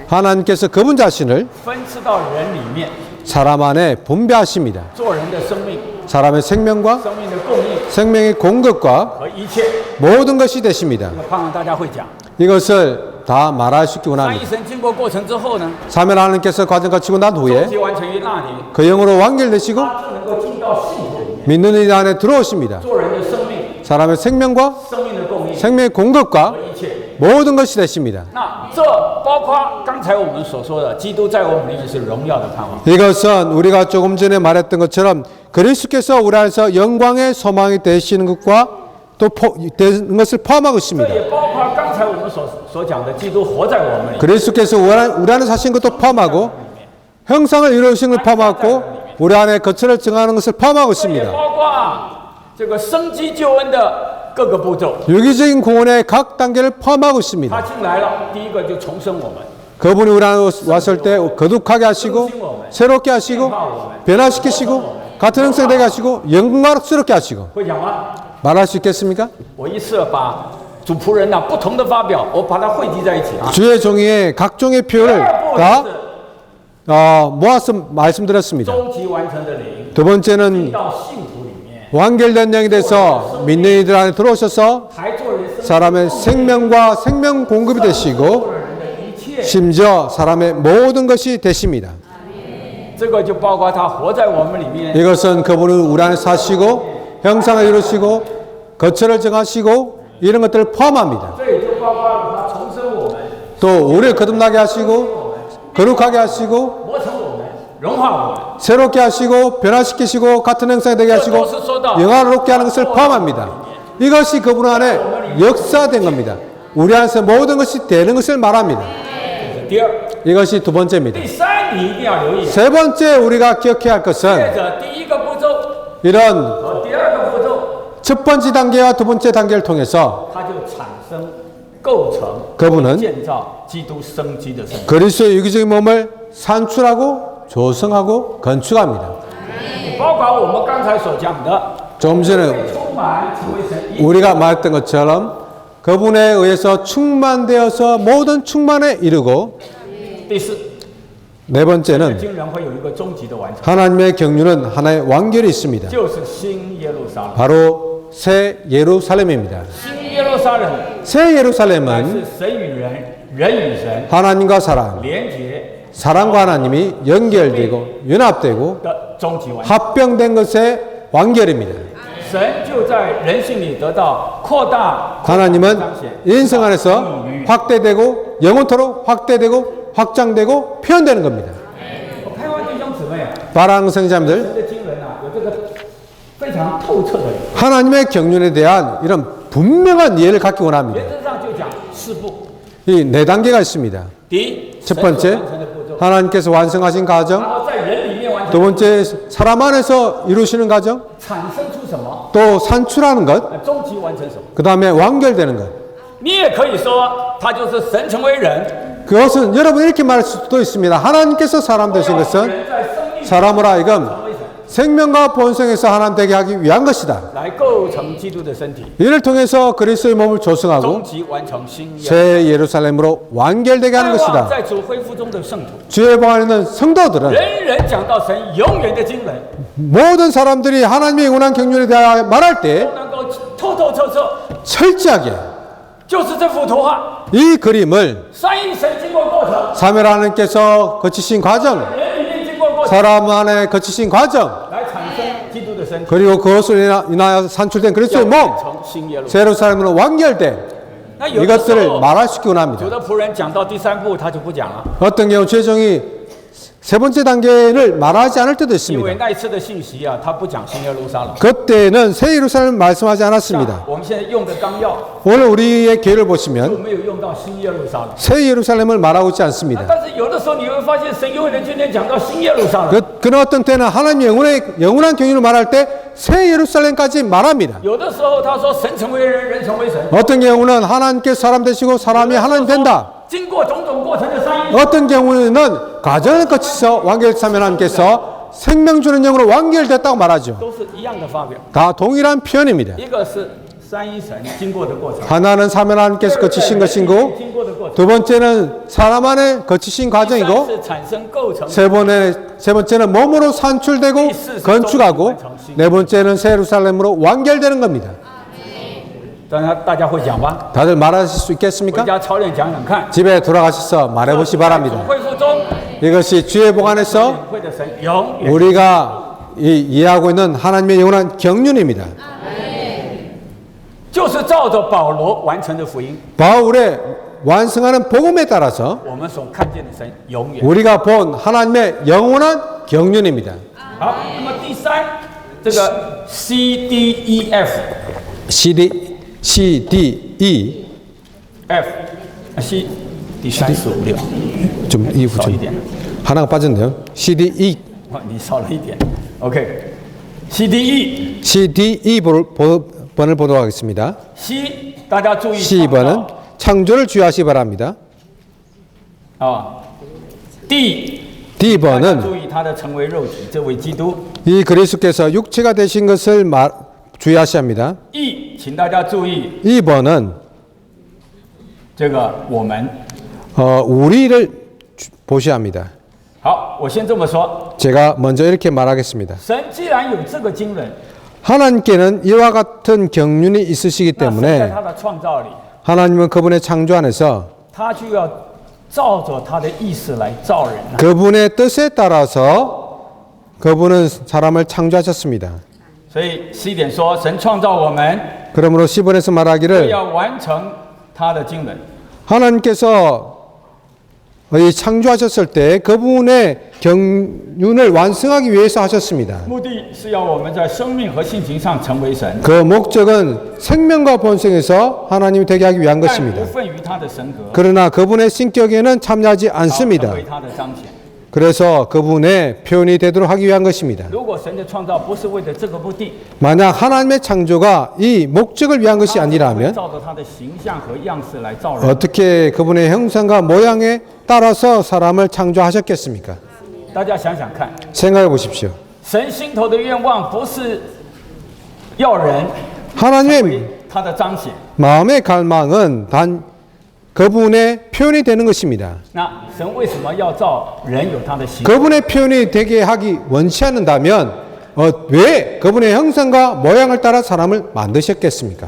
하나님께서 그분 자신을 分赐到人里面， 사람 안에 분배하십니다. 做人的生命、 사람의 생명과 生命的供应 생명의 공급과 和一切， 모든 것이 되십니다. 盼望大家会讲。 이것을 다 말할 수 있기 三一 원합니다. 神经过过程之后呢， 3일 하나님께서 과정 거치고 난 终 후에 极完成于那里， 그 영으로 완결되시고 他就能够进到信徒里面， 믿는 이 안에 들어오십니다. 做人的生命、 사람의 생명과 生命的供应 생명의 공급과 和一切。 모든 것이 되십니다. 那这包括刚才我们所说的，基督在我们里面是荣耀的盼望。 이것은 우리가 조금 전에 말했던 것처럼 그리스도께서 우리 안에서 영광의 소망이 되시는 것과 또 되는 것을 포함하고 这 있습니다. 也包括刚才我们所讲的，基督活在我们里面。 그리스도께서 우리 안에 사신 것도 포함하고 형상을 이루시는 걸 포함하고 우리 안에 거처를 정하는 것을 포함하고 这也 있습니다. 包括这个生机救恩的各个步骤。 유기적인 구원의 각 단계를 포함하고 他 있습니다. 进来了，第一个就重生我们， 그분이 우리 안에 왔을 때 거룩하게 하시고 새롭게 하시고 변화시키시고 같은 형상 되게 하시고 영광스럽게 하시고 会讲吗？ 말할 수 있겠습니까? 我一次把主仆人不同的发表，我把它汇集在一起啊。 주의 종이의 각종의 第 표현을 二步 다 就是 모아서 말씀드렸습니다. 终极完成的灵 두 번째는 到信徒里面， 완결된 영이 돼서 믿는 이들 안에 들어오셔서 还做人生 사람의 생명과 생명 공급이 되시고 人的一切， 심지어 사람의 모든 것이 되십니다. 这个就包括他活在我们里面， 이것은 그분은 우리 안에 사시고 형상을 이루시고 거처를 정하시고 이런 것들을 포함합니다. 这也就包括他重生我们， 또 우리를 거듭나게 하시고 거룩하게 하시고 磨成我们，融化我们。 새롭게 하시고 변화시키시고 같은 형상이 되게 하시고 영화롭게 하는 것을 포함합니다. 이것이 그분 안에 역사된 겁니다. 우리 안에서 모든 것이 되는 것을 말합니다. 第二， 이것이 두 번째입니다. 第三，你一定要留意。 세 번째 우리가 기억해야 할 接 것은 着第一个步骤 이런 和第二个步骤， 첫 번째 단계와 두 번째 단계를 통해서 它就产生、构成、 그분은 建造基督生机的身体。 그리스도의 유기적인 몸을 산출하고 조성하고 건축합니다. 包括我们刚才所讲的， 조금 전에 充满成为神一 우리가 말했던 것처럼 그분에 의해서 충만되어서 모든 충만에 이르고 第四， 네 번째는 经人会有一个终极的完成， 하나님의 경륜은 하나의 완결이 있습니다. 就是新耶路撒冷。 바로 새 예루살렘입니다. 新耶路撒冷 새 乃 예루살렘은 是神与人、人与神 하나님과 사랑, 连结 사랑과 하나님이 연결되고 연합되고 的终极完成。 합병된 것의 완결입니다. 神就在人性里得到扩大。 하나님은 인성 안에서 확대되고 영원토록 확대되고 확장되고 표현되는 겁니다. 我开发弟兄姊妹啊， 사랑하는 성자님들, 神的经纶啊，有这个非常透彻的。 하나님의 경륜에 대한 이런 분명한 이해를 갖기 원합니다. 原则上就讲四步。 이 네 단계가 있습니다. 第一， 첫 번째, 神所完成的步骤， 하나님께서 완성하신 然 과정. 后在人里面完成， 두 번째, 사람 안에서 이루시는 과정. 产生出什么？ 또 산출하는 것. 终极完成什么？ 그 다음에 완결되는 것. 你也可以说，他就是神成为人， 그것은 여러분 이렇게 말할 수도 있습니다. 하나님께서 사람 되신 것은 人在生命 사람으로 하여금 成为神， 생명과 본성에서 하나님 되게 하기 위한 것이다. 来构成基督的身体， 이를 통해서 그리스도의 몸을 조성하고 终极完成新约。 새 예루살렘으로 완결되게 하는 盼望 것이다. 在主恢复中的圣徒， 주의 방 안에 있는 성도들은 人人讲到神永远的经纶， 모든 사람들이 하나님의 영원한 경륜에 대하여 말할 때 都能够透透彻彻， 철저하게 就是这幅图画。 이 그림을 三一神经过过程， 사멸 하나님께서 거치신 과정, 人里面经过过程， 사람 안에 거치신 과정, 来产生基督的身体， 그리고 그것을 인하여 산출된 그리스도의 要 몸, 完成新耶路。 예루살렘으로 완결된 那有的时 이것들을 候， 말할 수 있기 主 원합니다. 的仆人讲到第三步，他就不讲了， 어떤 경우 최종이 세 번째 단계를 말하지 않을 때도 因为 있습니다. 那一次的信息啊，他不讲新耶路撒冷。 그때는 새 예루살렘을 말씀하지 像 않았습니다. 我们现在用的纲要 오늘 우리의 계를 就 보시면 没有用到新耶路撒冷。 새 예루살렘을 말하고 있지 않습니다. 但是有的时候你会发现，神永远的今天讲到新耶路撒冷， 그런 어떤 때는 하나님의 영원한 경륜을 말할 때 새 예루살렘까지 말합니다. 有的时候他说神成为人，人成为神。 어떤 경우는 하나님께서 사람 되시고 사람이 하나님 된다. 经过种种过程的三一， 어떤 경우에는 과정을 거쳐서 완결하면 하나님께서 생명 주는 영으로 완결됐다고 말하죠. 都是一样的发表。 다 동일한 표현입니다. 一个是三一神经过的过程， 하나는 사면 하나님께서 거치신 것이고 经过的过程。 두 번째는 사람 안에 거치신 第三 과정이고 是产生构成， 세 번째는 몸으로 산출되고 건축하고 네 번째는 새 예루살렘으로 완결되는 겁니다. 当然大家会讲吧？ 다들 말하실 수 回 있겠습니까? 家操练讲讲看。 집에 돌아가셔서 말해보시 主 바랍니다. 恢复中， 이것이 주의 복 안에서 会的神永远。 우리가 이해하고 있는 하나님의 영원한 경륜입니다. 就是照着保罗完成的福音， 바울의 완성하는 복음에 따라서 我们所看见的神永远。 우리가 본 하나님의 영원한 경륜입니다. 好，那么第三，这个 C D E F C, D, E F C 第三四五六， 좀 이후 少一 좀 点， 하나가 빠졌네요. C, D, E 哦，你少了一点。OK， C D E C, D, E 번을 보도록 하겠습니다. C， 大家注意 C번은 창조를 주의하시 바랍니다. 啊。D， 大家 D번은 注意他的成为肉体，这位基督。 이 그리스도께서 육체가 되신 것을 주의하셔야 합니다. E， 请大家注意 2번은 这个我们。 우리를 보셔야 합니다. 好，我先这么说， 제가 먼저 이렇게 말하겠습니다. 神既然有这个经纶， 하나님께는 이와 같은 경륜이 있으시기 那神在 때문에 他的创造里， 하나님은 그분의 창조 안에서 他就要照着他的意思来造人啊。 그분의 뜻에 따라서 그분은 사람을 창조하셨습니다. 所以11点说，神创造我们， 그러므로 10번에서 就 말하기를 要完成他的经纶。 하나님께서 이 창조하셨을 때 그분의 경륜을 완성하기 위해서 하셨습니다. 目的是要我们在生命和性情上成为神， 그 목적은 생명과 본성에서 하나님이 되게 하기 위한 但 것입니다. 不份于他的神格， 그러나 그분의 신격에는 참여하지 好 않습니다. 成为他的彰显。 그래서 그분의 표현이 되도록 하기 위한 것입니다. 如果神的创造不是为了这个目的， 만약 하나님의 창조가 이 목적을 위한 것이 他会 아니라면 照着他的形象和样式来造人。 어떻게 그분의 형상과 모양에 따라서 사람을 창조하셨겠습니까? 大家想想看， 생각해 보십시오. 神心头的愿望不是要人 하나님의 为他的彰显， 마음의 갈망은 단 그분의 표현이 되는 것입니다. 那神为什么要造人有他的形？ 그분의 표현이 되게 하기 원치 않는다면 왜 그분의 형상과 모양을 따라 사람을 만드셨겠습니까?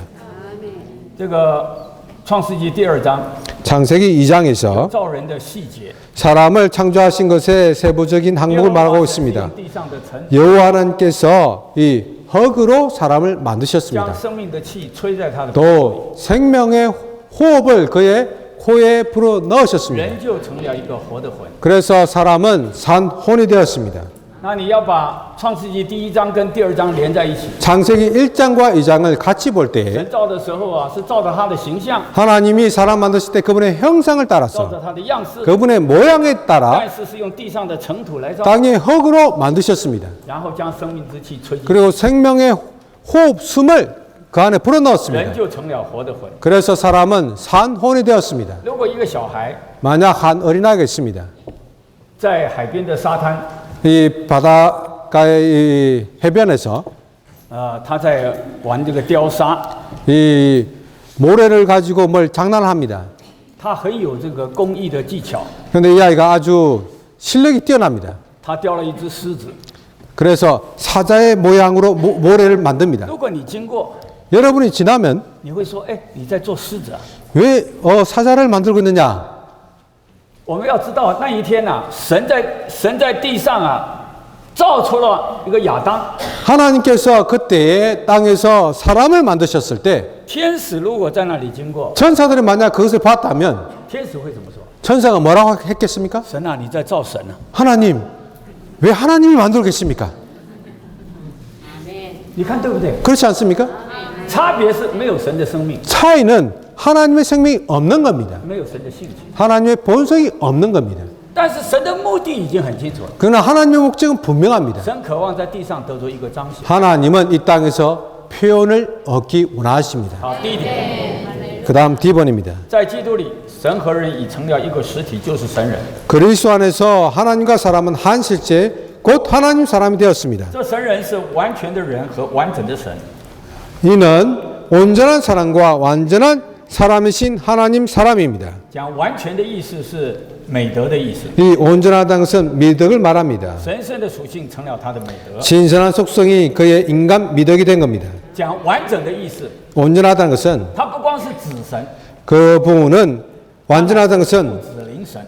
这个创世纪第2章， 창세기 2장에서 造人的细节。 사람을 창조하신 것의 세부적인 항목을 말하고 있습니다. 地上的尘， 여호와 하나님께서 이 흙으로 사람을 만드셨습니다. 将生命的气吹在他的， 또 생명의 호흡을 그의 코에 불어 넣으셨습니다. 人就成了一个活的魂。 그래서 사람은 산혼이 되었습니다. 那你要把创世纪第1章跟第2章连在一起。 창세기 1장과 2장을 같이 볼 때 神造的时候啊，是照着他的形象， 하나님이 사람 만드실 때 그분의 형상을 照 따라서 着他的样式， 그분의 모양에 따라 但是是用地上的尘土来造， 땅의 흙으로 만드셨습니다. 然后将生命之气吹进， 그리고 생명의 호흡, 숨을 그 안에 人 불어넣었습니다. 就成了活的魂。 그래서 사람은 산혼이 되었습니다. 如果一个小孩 만약 한 어린아이가 있습니다. 在海边的沙滩， 이 바닷가의 이 해변에서 他在玩这个雕沙， 이 모래를 가지고 뭘 장난합니다. 他很有这个工艺的技巧。 그런데 이 아이가 아주 실력이 뛰어납니다. 他雕了一只狮子， 그래서 사자의 모양으로 모래를 만듭니다. 如果你经过， 여러분이 지나면 你会说：“哎，你在做狮子啊 왜 사자를 만들고 있느냐? ？”我们要知道那一天呐、神在地上啊，造出了一个亚当。 하나님께서 그때에 땅에서 사람을 만드셨을 때 天使如果在那里经过， 천사들이 만약 그것을 봤다면 天使会怎么说？ 천사가 뭐라고 했겠습니까? 神啊，你在造神啊！ 하나님, 왜 하나님이 만들고 계십니까? 你看对不对？ 그렇지 않습니까? 差别是没有神的生命， 차이는 하나님의 생명이 없는 겁니다. 没有神的性情， 하나님의 본성이 없는 겁니다. 但是神的目的已经很清楚了。 그러나 하나님의 목적은 분명합니다. 神渴望在地上得出一个彰显。 하나님은 이 땅에서 표현을 얻기 원하십니다. 好，第一点， 그 다음 D번입니다. 在基督里，神和人已成了一个实体，就是神人。 그리스도 안에서 하나님과 사람은 한 실제 곧 하나님 사람이 되었습니다. 这神人是完全的人和完整的神。 이는 온전한 사람과 완전한 사람이신 하나님 사람입니다. 讲完全的意思是美德的意思， 이 온전하다는 것은 미덕을 말합니다. 神圣的属性成了他的美德。 신선한 속성이 그의 인간 미덕이 된 겁니다. 讲完整的意思， 온전하다는 것은 他不光是子神， 그 부분은 완전하다는 것은 子灵神，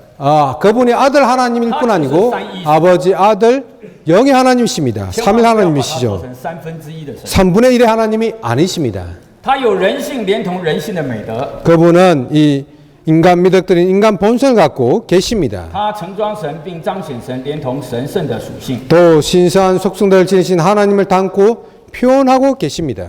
그분이 아들 하나님일 뿐 아니고 아버지 아들 영의 하나님이십니다. 千 삼일 万不要把它做 하나님이시죠. 成1/3的神。 3분의 1의 하나님이 아니십니다. 他有人性连同人性的美德， 그분은 이 인간 미덕들인 인간 본성을 갖고 계십니다. 他盛装神并彰显神连同神圣的属性。 또 신선한 속성들을 지니신 하나님을 담고 표현하고 계십니다.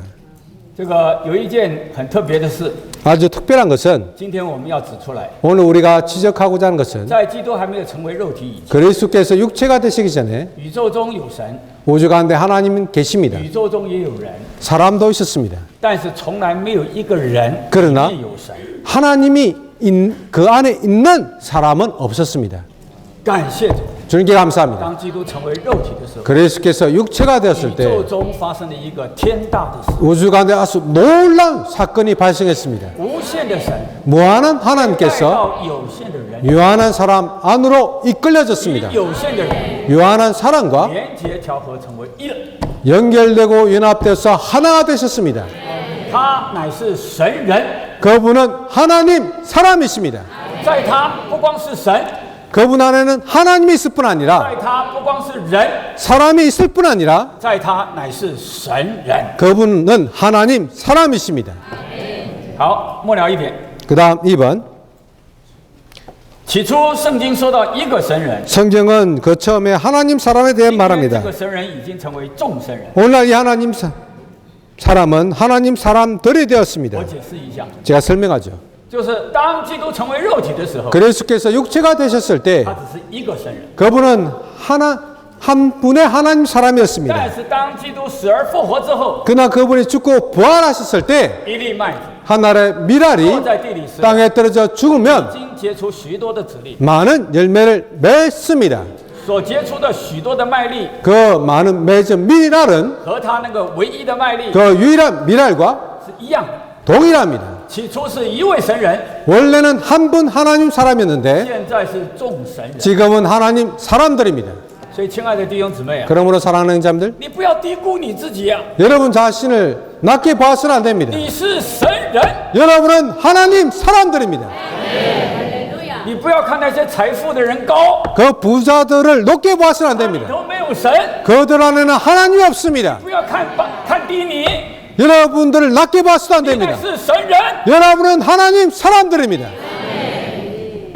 这个有一件很特别的事， 아주 특별한 것은 今天我们要指出来， 오늘 우리가 지적하고자 하는 것은 在基督还没有成为肉体以前， 그리스도께서 육체가 되시기 전에 宇宙中有神， 우주 가운데 하나님은 계십니다. 宇宙中也有人， 사람도 있었습니다. 但是从来没有一个人 그러나 里面有神。 하나님이 그 안에 있는 사람은 없었습니다. 感谢主， 주님께 감사합니다. 当基督成为肉体的时候， 그리스도께서 육체가 되었을 宇 때 宙中发生了一个天大的事， 우주 가운데 아주 놀라운 사건이 발생했습니다. 无限的神 무한한 带 하나님께서 到有限的人， 유한한 사람 안으로 与 이끌려졌습니다. 有限的人 유한한 사람과 连结调和成为一人。 연결되고 연합되어서 하나가 되셨습니다. 他乃是神人， 그분은 하나님 사람이십니다. 在他不光是神， 그분 안에는 하나님이 있을 뿐 在 아니라 他不光是人， 사람이 있을 뿐 아니라 在他乃是神人。 그분은 하나님 사람이십니다. 好，末了一点。 그 다음 2번 起初圣经说到一个神人， 성경은 그 처음에 하나님 사람에 대해 今天这 말합니다. 个神人已经成为众神人。 오늘날 이 하나님 사람은 하나님 사람들이 我 되었습니다. 解释一下， 제가 설명하죠. 就是当基督成为肉体的时候， 그리스도께서 육체가 되셨을 때 他只是一个神人； 그분은 한 분의 하나님 但 사람이었습니다. 是当基督死而复活之后， 그러나 그분이 죽고 부활하셨을 때 一粒麦子 하늘의 落 미랄이 在地里时， 땅에 떨어져 已 죽으면 经结出许多的子粒， 많은 열매를 맺습니다. 所结出的许多的麦粒 그 많은 맺은 미랄은 和他那个唯一的麦粒 그 유일한 미랄과 是一样的。 동일합니다. 起初是一位神人， 원래는 한 분 하나님 사람이었는데 现在是众神人。 지금은 하나님 사람들입니다. 所以，亲爱的弟兄姊妹啊， 그러므로 사랑하는 자들 你不要低估你自己啊！ 여러분 자신을 낮게 봐서는 안 됩니다. 你是神人。 여러분은 하나님 사람들입니다. 你不要看那些财富的人高， 그 부자들을 높게 보아서는 안 里 됩니다. 头没有神； 그들 안에는 하나님이 없습니다. 不要看低你， 여러분들을 낮게 봐서도 안 你乃 됩니다. 是神人。 여러분은 하나님 사람들입니다.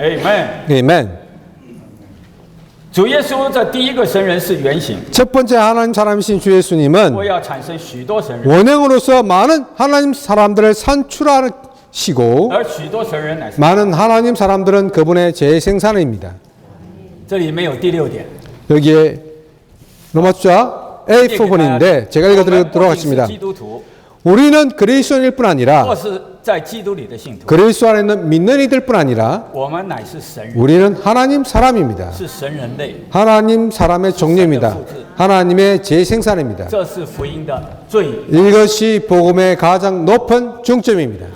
Amen。 아멘. 主耶稣这第一个神人是原型， 첫 번째 하나님 사람이신 주 예수님은 我要产生许多神人， 원형으로서 많은 하나님 사람들을 산출하시고 而许多神人乃是。 많은 하나님 사람들은 그분의 재생산입니다. 这里没有第6点。 여기에 로마주자 A 부분인데 제가 我们不 읽어드리도록 仅是 하겠습니다. 基督徒， 우리는 그리스도인일 뿐 或 아니라 是在基督里的信徒， 그리스도 안에 있는 믿는 이들 뿐 아니라 我们乃是神人， 우리는 하나님 사람입니다. 是神人类。 하나님 사람의 종류입니다. 하나님의 재생산입니다. 这是福音的最 이것이 복음의 가장 높은 중점입니다.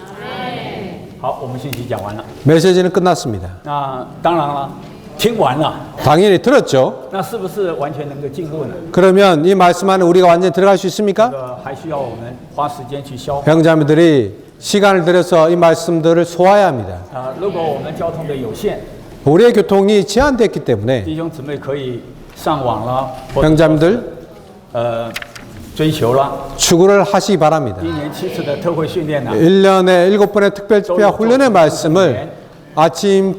好。我们信息讲完了， 메시지는 끝났습니다. 那当然了，听完了， 당연히 들었죠. 那是不是完全能够进入呢？ 그러면 이 말씀 안에 우리가 완전히 들어갈 수 있습니까? 还需要我们花时间去消化。 형제자매들이 시간을 들여서 이 말씀들을 소화해야 합니다. 如果我们交通的有限， 우리의 교통이 제한됐기 때문에 弟兄姊妹可以上网了，或者 형제자매들 追求了。 추구를 하시기 바랍니다. 一年7次的特会训练呢， 1년에 7번의 특별 집회와 훈련의 말씀을 아침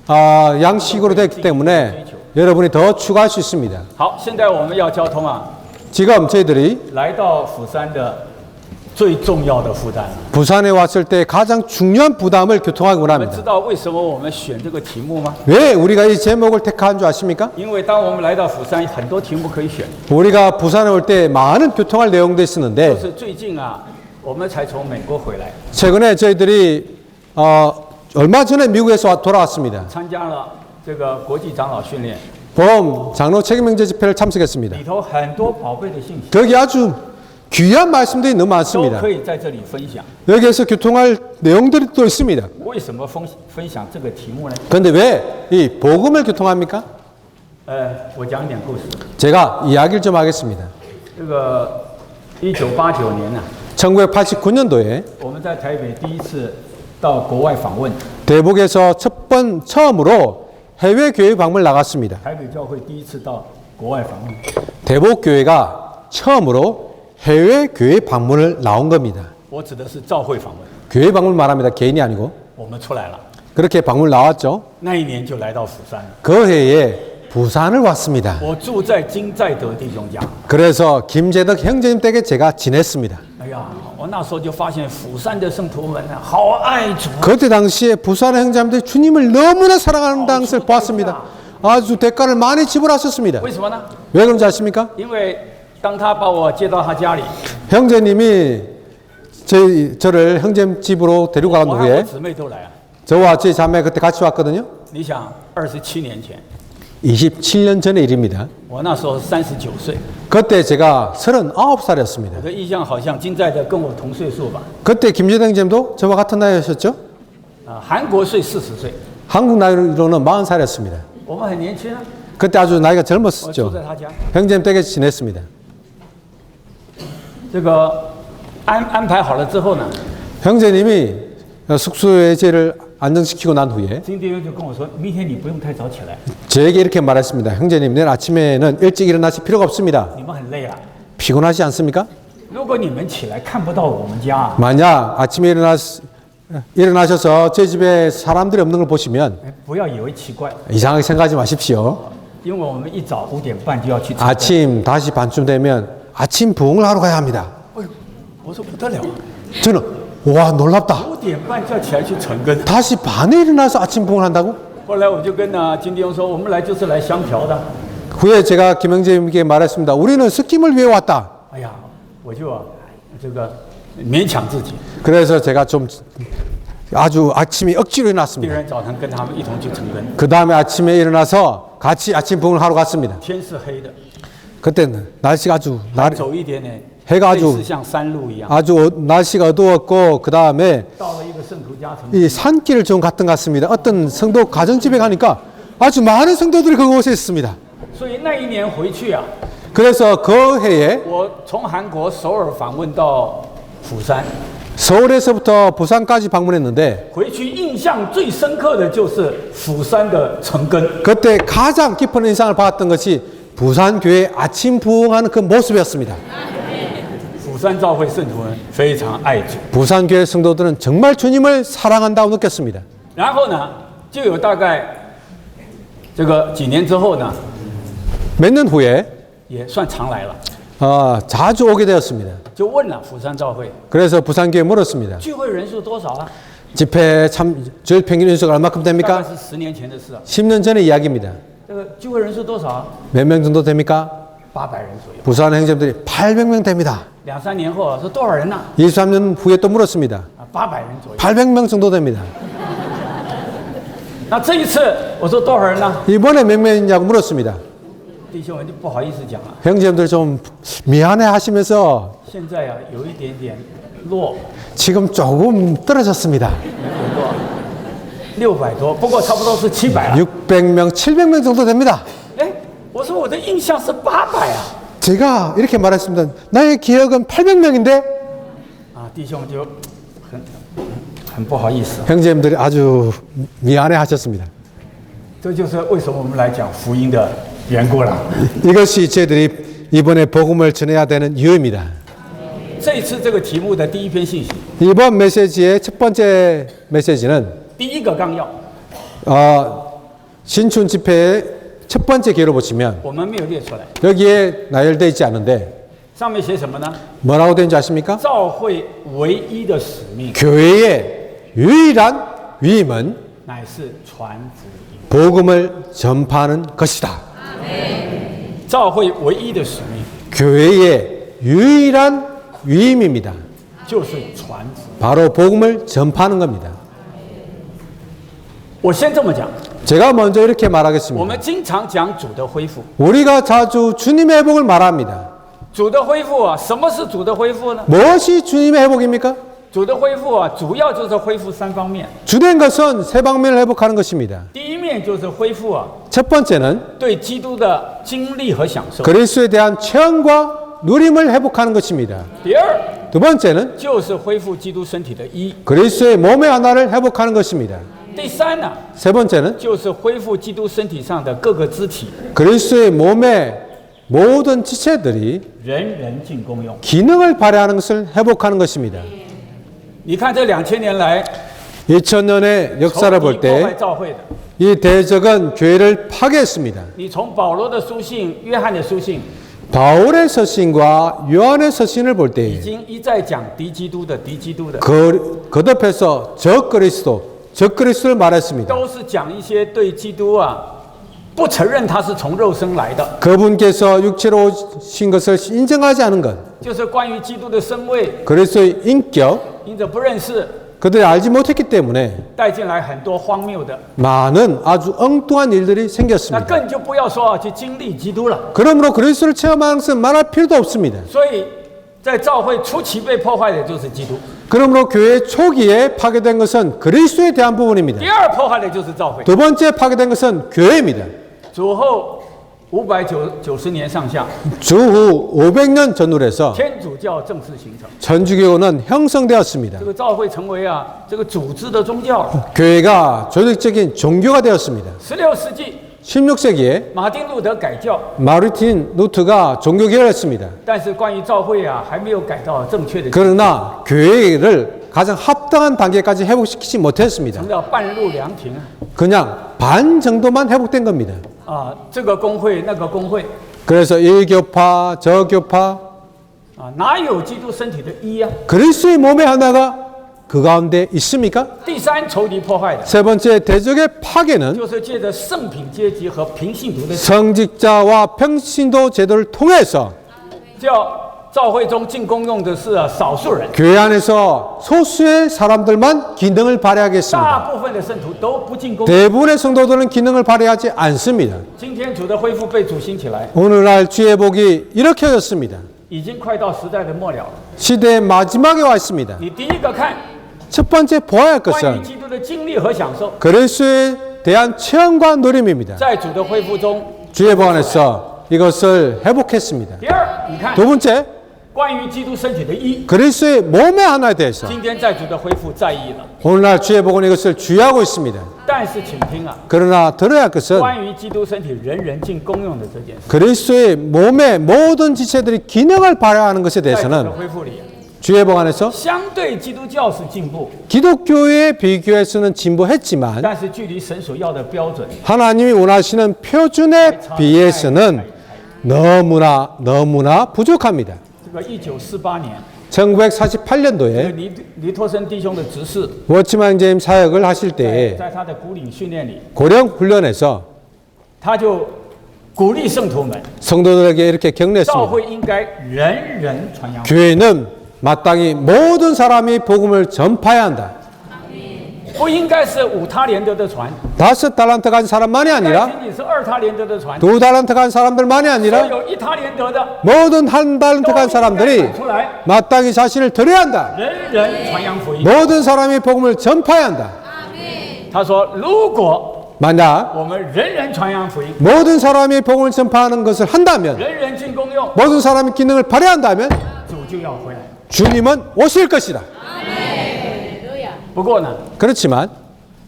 양식으로 됐기 때문에 여러분이 더 추가할 수 있습니다. 好，现在我们要交通啊， 지금 저희들이 来到釜山的最重要的负担。 부산에 왔을 때 가장 중요한 부담을 교통하기 你们知 원합니다. 道为什么我们选这个题目吗？ 왜 우리가 이 제목을 택한 줄 아십니까? 因为当我们来到釜山，很多题目可以选。 우리가 부산에 올 때 많은 교통할 내용도 就 있었는데 是最近啊，我们才从美国回来， 최근에 저희들이 얼마 전에 미국에서 돌아왔습니다. 参加了这个国际长老训练， 보험 장로 책임형제 집회를 참석했습니다. 里头很多宝贝的信息 거기 아주 귀한 말씀들이 너무 都 많습니다. 可以在这里分享。 여기에서 교통할 내용들이 또 있습니다. 为什么分享这个题目呢？ 그런데 왜 이 복음을 교통합니까? 我讲点故事。 제가 이야기를 좀 하겠습니다. 这个1989年呢、 1989년도에 我们在台北第一次到国外访问， 대북에서 처음으로 해외 교회 방문을 나갔습니다. 台北教会第一次到国外访问。 대북 교회가 처음으로 해외 교회 방문을 나온 겁니다. 我指的是教会访问， 교회 방문 말합니다. 개인이 아니고 我们出来了， 그렇게 방문 나왔죠. 那一年就来到釜山。 그 해에 부산을 왔습니다. 我住在金在德弟兄家。 그래서 김재덕 형제님 댁에 제가 지냈습니다. 哎呀，我那时候就发现釜山的圣徒们呢，好爱主。 그때 당시에 부산의 형제님들이 주님을 너무나 사랑한다는 것을 보았습니다. 아주 대가를 많이 지불하셨습니다. 为什么呢？ 왜 그런지 아십니까? 因为当他把我接到他家里， 형제님이 저를 형제님 집으로 데리고 간 我和我 후에 姊妹都来了。 저와 제 자매 그때 같이 왔거든요. 你想，27年前， 27년 전의 일입니다. 我那时候39岁， 그때 제가 39살이었습니다. 我的印象好像金在德跟我同岁数吧。 그때 김재덕 형제님도 저와 같은 나이였죠? 韩国岁40岁， 한국 나이로는 40살이었습니다. 我们很年轻啊。 그때 아주 나이가 我住 젊었었죠. 在他家， 형제님 댁에 지냈습니다. 这个安排好了之后呢， 형제님이 숙소의 죄를 안정시키고 난 후에 金弟兄就跟我说，明天你不用太早起来， 저에게 이렇게 말했습니다. 형제님, 내일 아침에는 일찍 일어나실 필요가 없습니다. 你们很累了。 피곤하지 않습니까? 如果你们起来看不到我们家， 만약 아침에 일어나셔서 제 집에 사람들이 없는 걸 보시면 不要以为奇怪， 이상하게 생각하지 마십시오. 因为我们一早5点半就要去。 아침 5시 반쯤 되면 아침 부흥을 하러 가야 합니다. 我说不得了， 저는 와 놀랍다. 5点半就要起来去成根。 다시 반에 일어나서 아침 부흥을 한다고? 后来我就跟金弟兄说，我们来就是来相调的。 후에 제가 김형제님께 말했습니다. 우리는 스킴을 위해 왔다. 哎呀，我就这个勉强自己， 그래서 제가 좀 아주 아침에 억지로 第 일어났습니다. 二天早上跟他们一同去成根。 그 다음에 아침에 일어나서 같이 아침 부흥을 하러 갔습니다. 天是黑的， 그때는 날씨가 아주 走一点呢， 해가 类 아주 似像山路一样。 아주 날씨가 어두웠고 그 다음에 到了一个圣徒家城， 이 산길을 좀 갔던 것 같습니다. 어떤 성도 가정집에 가니까 아주 많은 성도들이 그곳에 있습니다. 所以那一年回去啊， 그래서 그 해에 我从韩国首尔访问到釜山， 서울에서부터 부산까지 방문했는데 回去印象最深刻的就是釜山的城根。 그때 가장 깊은 인상을 받았던 것이 부산교회 아침 부흥하는 그 모습이었습니다. 釜山教会圣徒们非常爱主， 부산교회 성도들은 정말 주님을 사랑한다고 느꼈습니다. 然后呢，就有大概这个几年之后呢， 몇 년 후에 也算常来了， 자주 오게 되었습니다. 就问了釜山教会 그래서 부산교회 물었습니다. 聚会人数多少啊？ 집회 주일 평균 인수가 얼마큼 大概 됩니까? 是10年前的事啊。 10년 전의 이야기입니다. 这个聚会人数多少啊？ 몇 명 정도 됩니까? 800人左右。 부산 행정들이 800명 됩니다. 2、3年后啊，说多少人呢、 23년 후에 또 물었습니다. 啊，800人左右。 800명 정도 됩니다. 那这一次我说多少人呢？ 이번에 몇 명이냐고 물었습니다. 弟兄们就不好意思讲了， 형제님들 좀 미안해 하시면서 现在啊有一点点弱， 지금 조금 떨어졌습니다. 有点弱，600多，不过差不多是700了。 600명, 700명 정도 됩니다. 哎，我说我的印象是800啊。 제가 이렇게 말했습니다. 나의 기억은 800명인데 啊，弟兄就很不好意思。 형제님들이 아주 미안해 하셨습니다. 这就是为什么我们来讲福音的缘故了。 이것이 저희들이 이번에 복음을 전해야 되는 이유입니다. 这一次这个题目的第一篇信息， 이번 메시지의 첫 번째 메시지는 第一个纲要， 신춘 집회의 첫 번째 기회로 보시면 我们没有列出来， 여기에 나열되어 있지 않은데 上面写什么呢？ 뭐라고 되는지 아십니까? 教会唯一的使命 교회의 유일한 위임은 乃是传福音。 복음을 전파하는 것이다. 教会唯一的使命 교회의 유일한 위임입니다. 就是传福音。 바로 복음을 전파하는 겁니다. 我先这么讲， 제가 먼저 이렇게 我 말하겠습니다. 们经常讲主的恢复， 우리가 자주 주님의 회복을 말합니다. 主的恢复啊，什么是主的恢复呢？ 무엇이 주님의 회복입니까? 主的恢复啊，主要就是恢复3方面。 주된 것은 세 방면을 회복하는 것입니다. 第一面就是恢复啊， 첫 번째는 对基督的经历和享受。 그리스도에 대한 체험과 누림을 회복하는 것입니다. 第二 두 번째는 就是恢复基督身体的一。 그리스도의 몸의 하나를 회복하는 것입니다. 第三呢， 세 번째는 就是恢复基督身体上的各个肢体， 그리스도의 몸의 모든 지체들이 人人尽功用。 기능을 발휘하는 것을 회복하는 것입니다. 你看这2000年来， 2000년의 역사를 仇敌 볼 破坏 때 教会的， 이 대적은 교회를 파괴했습니다. 你从保罗的书信、约翰的书信， 바울의 서신과 요한의 서신을 볼 已 때 经一再讲敌基督的、敌基督的， 거듭해서 적 그리스도를 말했습니다. 都是讲一些对基督啊不承认他是从肉身来的， 그분께서 육체로 오신 것을 인정하지 않은 것, 就是关于基督的身位， 그리스도의 인격, 因着不认识， 그들이 알지 못했기 때문에 带进来很多荒谬的， 많은 아주 엉뚱한 일들이 那 생겼습니다. 更就不要说去经历基督了。 그러므로 그리스도를 체험하는 것은 말할 필요도 없습니다. 所以在教会初期被破坏的就是基督， 그러므로 교회 초기에 파괴된 것은 그리스도에 대한 부분입니다. 第二破坏的就是教会。 두 번째 파괴된 것은 교회입니다. 主后590年上下， 주후 500년 전후에서 天主教正式形成， 천주교는 형성되었습니다. 这个教会成为这个组织的宗教了。 교회가 조직적인 종교가 되었습니다. 16世纪， 16세기에 马丁路德改教， 마르틴 루트가 종교개혁을 했습니다. 但是关于教会还没有改到正确的， 그러나 교회를 가장 합당한 단계까지 회복시키지 못했습니다. 成了半路凉亭 그냥 반 정도만 회복된 겁니다. 这个工会那个工会 그래서 일교파, 저교파, 哪有基督身体的一啊？ 그리스도의 몸의 하나가 그 가운데 있습니까? 第三，仇敌破坏的， 세 번째 대적의 파괴는 就是借着圣品阶级和平信徒的， 성직자와 평신도 제도를 통해서 叫教会中进功用的是少数人， 교회 안에서 소수의 사람들만 기능을 발휘하게 大 했습니다. 部分的圣徒都不进功。 대부분의 성도들은 기능을 발휘하지 않습니다. 今天主的恢复被主兴起来， 오늘날 주의 복이 이렇게 졌습니다. 已经快到时代的末了了。 시대의 마지막에 와 있습니다. 你第一个看 첫 번째 보아야 할 关于 것은 基督的经历和享受， 그리스도에 대한 체험과 누림입니다. 在主的恢复中。 주의 복 안에서 이것을 회복했습니다. 第二，你看 두 번째, 关于基督身体的义， 그리스도의 몸의 하나에 대해서 今天在主的恢复在意了。 오늘날 주의 복은 이것을 주의하고 있습니다. 但是请听啊， 그러나 들어야 할 것은 关于基督身体人人尽功用的这件事， 그리스도의 몸의 모든 지체들이 기능을 발휘하는 것에 在主的 대해서는 恢复里， 주의 복 안에서 相对基督教是进步， 기독교에 비교해서는 진보했지만 但是距离神所要的标准， 하나님이 원하시는 표준에 비해서는 너무나 부족합니다. 这个1948年， 1948년도에 尼托森弟兄的执事， 워치만 제임 사역을 하실 때에 在他的古领训练里， 고령 훈련에서 他就鼓励圣徒们， 성도들에게 이렇게 教 격려했습니다. 会应该人人传扬。 교회는 마땅히 모든 사람이 복음을 전파해야 한다. 不应该是5他连德的传， 5 달란트 가진 사람만이 该 아니라 仅仅是2他连德的传， 2 달란트 가진 사람들만이 所 아니라 有1他连德的 모든 1 달란트 都 가진 应该 사람들이 站出来， 마땅히 자신을 드려야 한다. 人人传扬福音。 모든 사람이 복음을 전파해야 한다. 他说，如果 만약 我们人人传扬福音， 모든 사람이 복음을 전파하는 것을 한다면 人人尽功用， 모든 사람이 기능을 발휘한다면 主就要回来。 주님은 오실 것이다. 不过呢， 그렇지만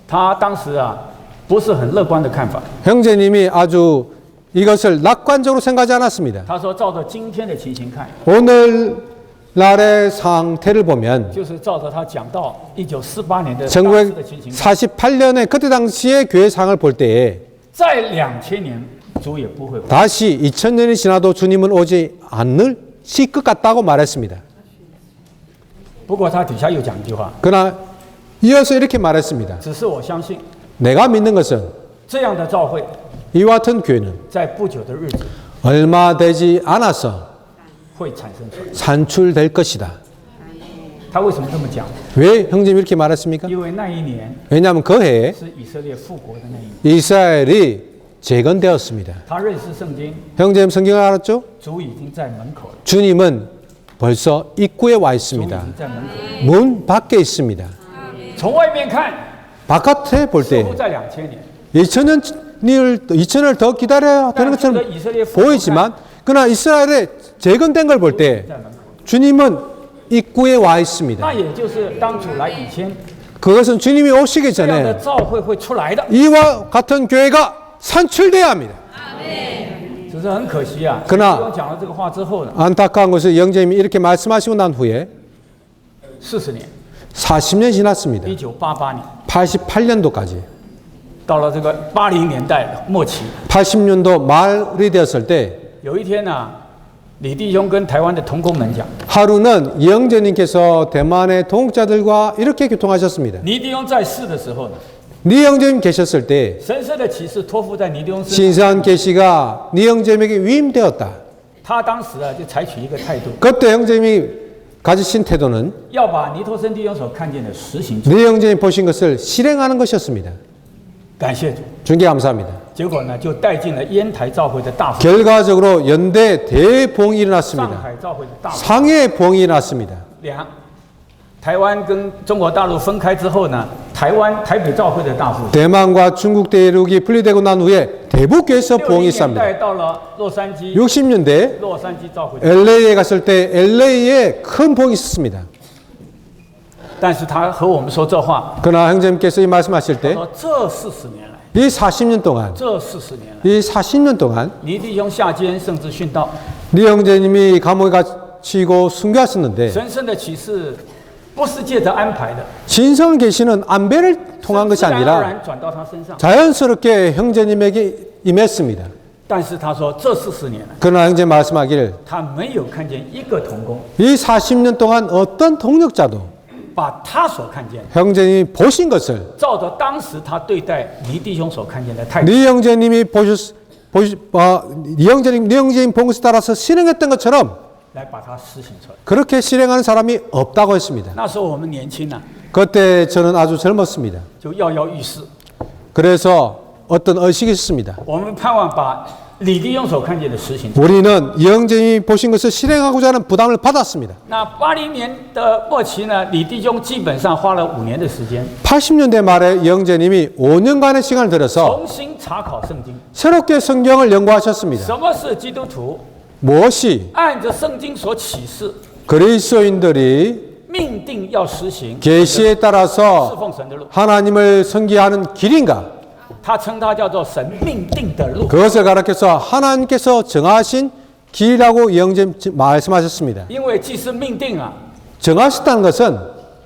他当时啊不是很乐观的看法。 형제님이 아주 이것을 낙관적으로 생각하지 않았습니다. 他说，照着今天的情形看， 오늘날의 상태를 보면 就是照着他讲到1948年的当时的情形看， 1948년에 그때 당시의 교회 상을 볼 때에 在2000年主也不会回来。 다시 2000년이 지나도 주님은 오지 않으실 것 같다고 말했습니다. 不过他底下又讲一句话， 그러나 이어서 이렇게 말했습니다. 只是我相信 내가 믿는 것은 这样的教会 이와 같은 교회는 在不久的日子 얼마 되지 않아서 会产生出来。 산출될 것이다. 他为什么这么讲？ 왜 형제님 이렇게 말했습니까? 因为那一年 왜냐하면 그 해에 是以色列复国的那一年， 이스라엘이 재건되었습니다. 他认识圣经， 형제님 성경을 알았죠? 主已经在门口了， 주님은 벌써 입구에 와 主已 있습니다. 经在门口了。 문 밖에 있습니다. 从外面看， 바깥에 볼 似 때 乎在2000年， 2000년을 더 기다려야 되는 但是 것처럼 以色列复国 보이지만 그러나 이스라엘의 재건된 걸 볼 때 在门口， 주님은 입구에 와 있습니다. 那也就是当主来以前， 그것은 주님이 오시기 这样的 전에 教会会出来的。 이와 같은 교회가 산출돼야 합니다. 只是很可惜啊， 그러나 弟兄讲了这个话之后呢， 안타까운 것은 영재님이 이렇게 말씀하시고 난 후에 40年， 40년 지났습니다. 1988年， 88년도까지 到了这个80年代末期， 80년도 말이 되었을 때 有一天呢，李弟兄跟台湾的同工们讲， 하루는 영재님께서 대만의 동역자들과 이렇게 교통하셨습니다. 尼弟兄在世的时候呢， 니 형제님 계셨을 때 神圣的启示托付在尼弟兄身上， 신성한 계시가 니 형제님에게 위임되었다. 他当时啊就采取一个态度， 그때 형제님이 가지신 태도는 要把尼托生弟兄所看见的实行出来。 니 형제님 보신 것을 실행하는 것이었습니다. 感谢主， 중계 감사합니다. 结果呢就带进了烟台教会的大复， 결과적으로 연대 대봉이 上 일어났습니다. 海教会的大复。 상해 봉이 일어났습니다. 台湾跟中国大陆分开之后呢，台北教会的大复兴。 대만과 중국 대륙이 분리되고 난 후에 대북교회에서 봉이 60年 있습니다. 代到了洛杉矶， 60년대 洛杉矶教会， LA에 갔을 때 LA에 큰 봉이 있었습니다. 但是他和我们说这话， 그러나 형제님께서 이 말씀하실 때 说这40年来， 이 40년 동안 这40年来， 이 40년 동안 尼弟兄下监甚至殉道， 네 형제님이 감옥에 갇히고 순교하셨는데 神圣的启示不是借着安排的， 신성 계시는 안배를 통한 것이 自然而 아니라 然转到他身上。 자연스럽게 형제님에게 임했습니다. 但是他说这40年来， 그러나 형제 말씀하기를 他没有看见一个同工 이 40년 동안 어떤 동력자도 把他所看见的， 형제님이 보신 것을 照着当时他对待尼弟兄所看见的态度， 네 형제님이 네 형제님 본 것에 따라서 실행했던 것처럼 来把它实行出来。 그렇게 실행하는 사람이 없다고 했습니다. 那时候我们年轻啊， 그때 저는 아주 젊었습니다. 就跃跃欲试， 그래서 어떤 의식이 있었습니다. 我们盼望把李弟兄所看见的实行出来。 우리는 영재님이 보신 것을 실행하고자 하는 부담을 받았습니다. 那80年的末期呢，李弟兄基本上花了5年的时间， 80년대 말에 영재님이 5년간의 시간을 들여서 重新查考圣经， 새롭게 성경을 연구하셨습니다. 什么是基督徒， 무엇이 按着圣经所启示， 그리스도인들이 命定要实行 계시에 侍 따라서 奉神的路， 하나님을 섬기하는 길인가? 他称它叫做神命定的路， 그것을 가르쳐서 하나님께서 정하신 길이라고 영jem 말씀하셨습니다. 因为既是命定啊， 정하셨다는 것은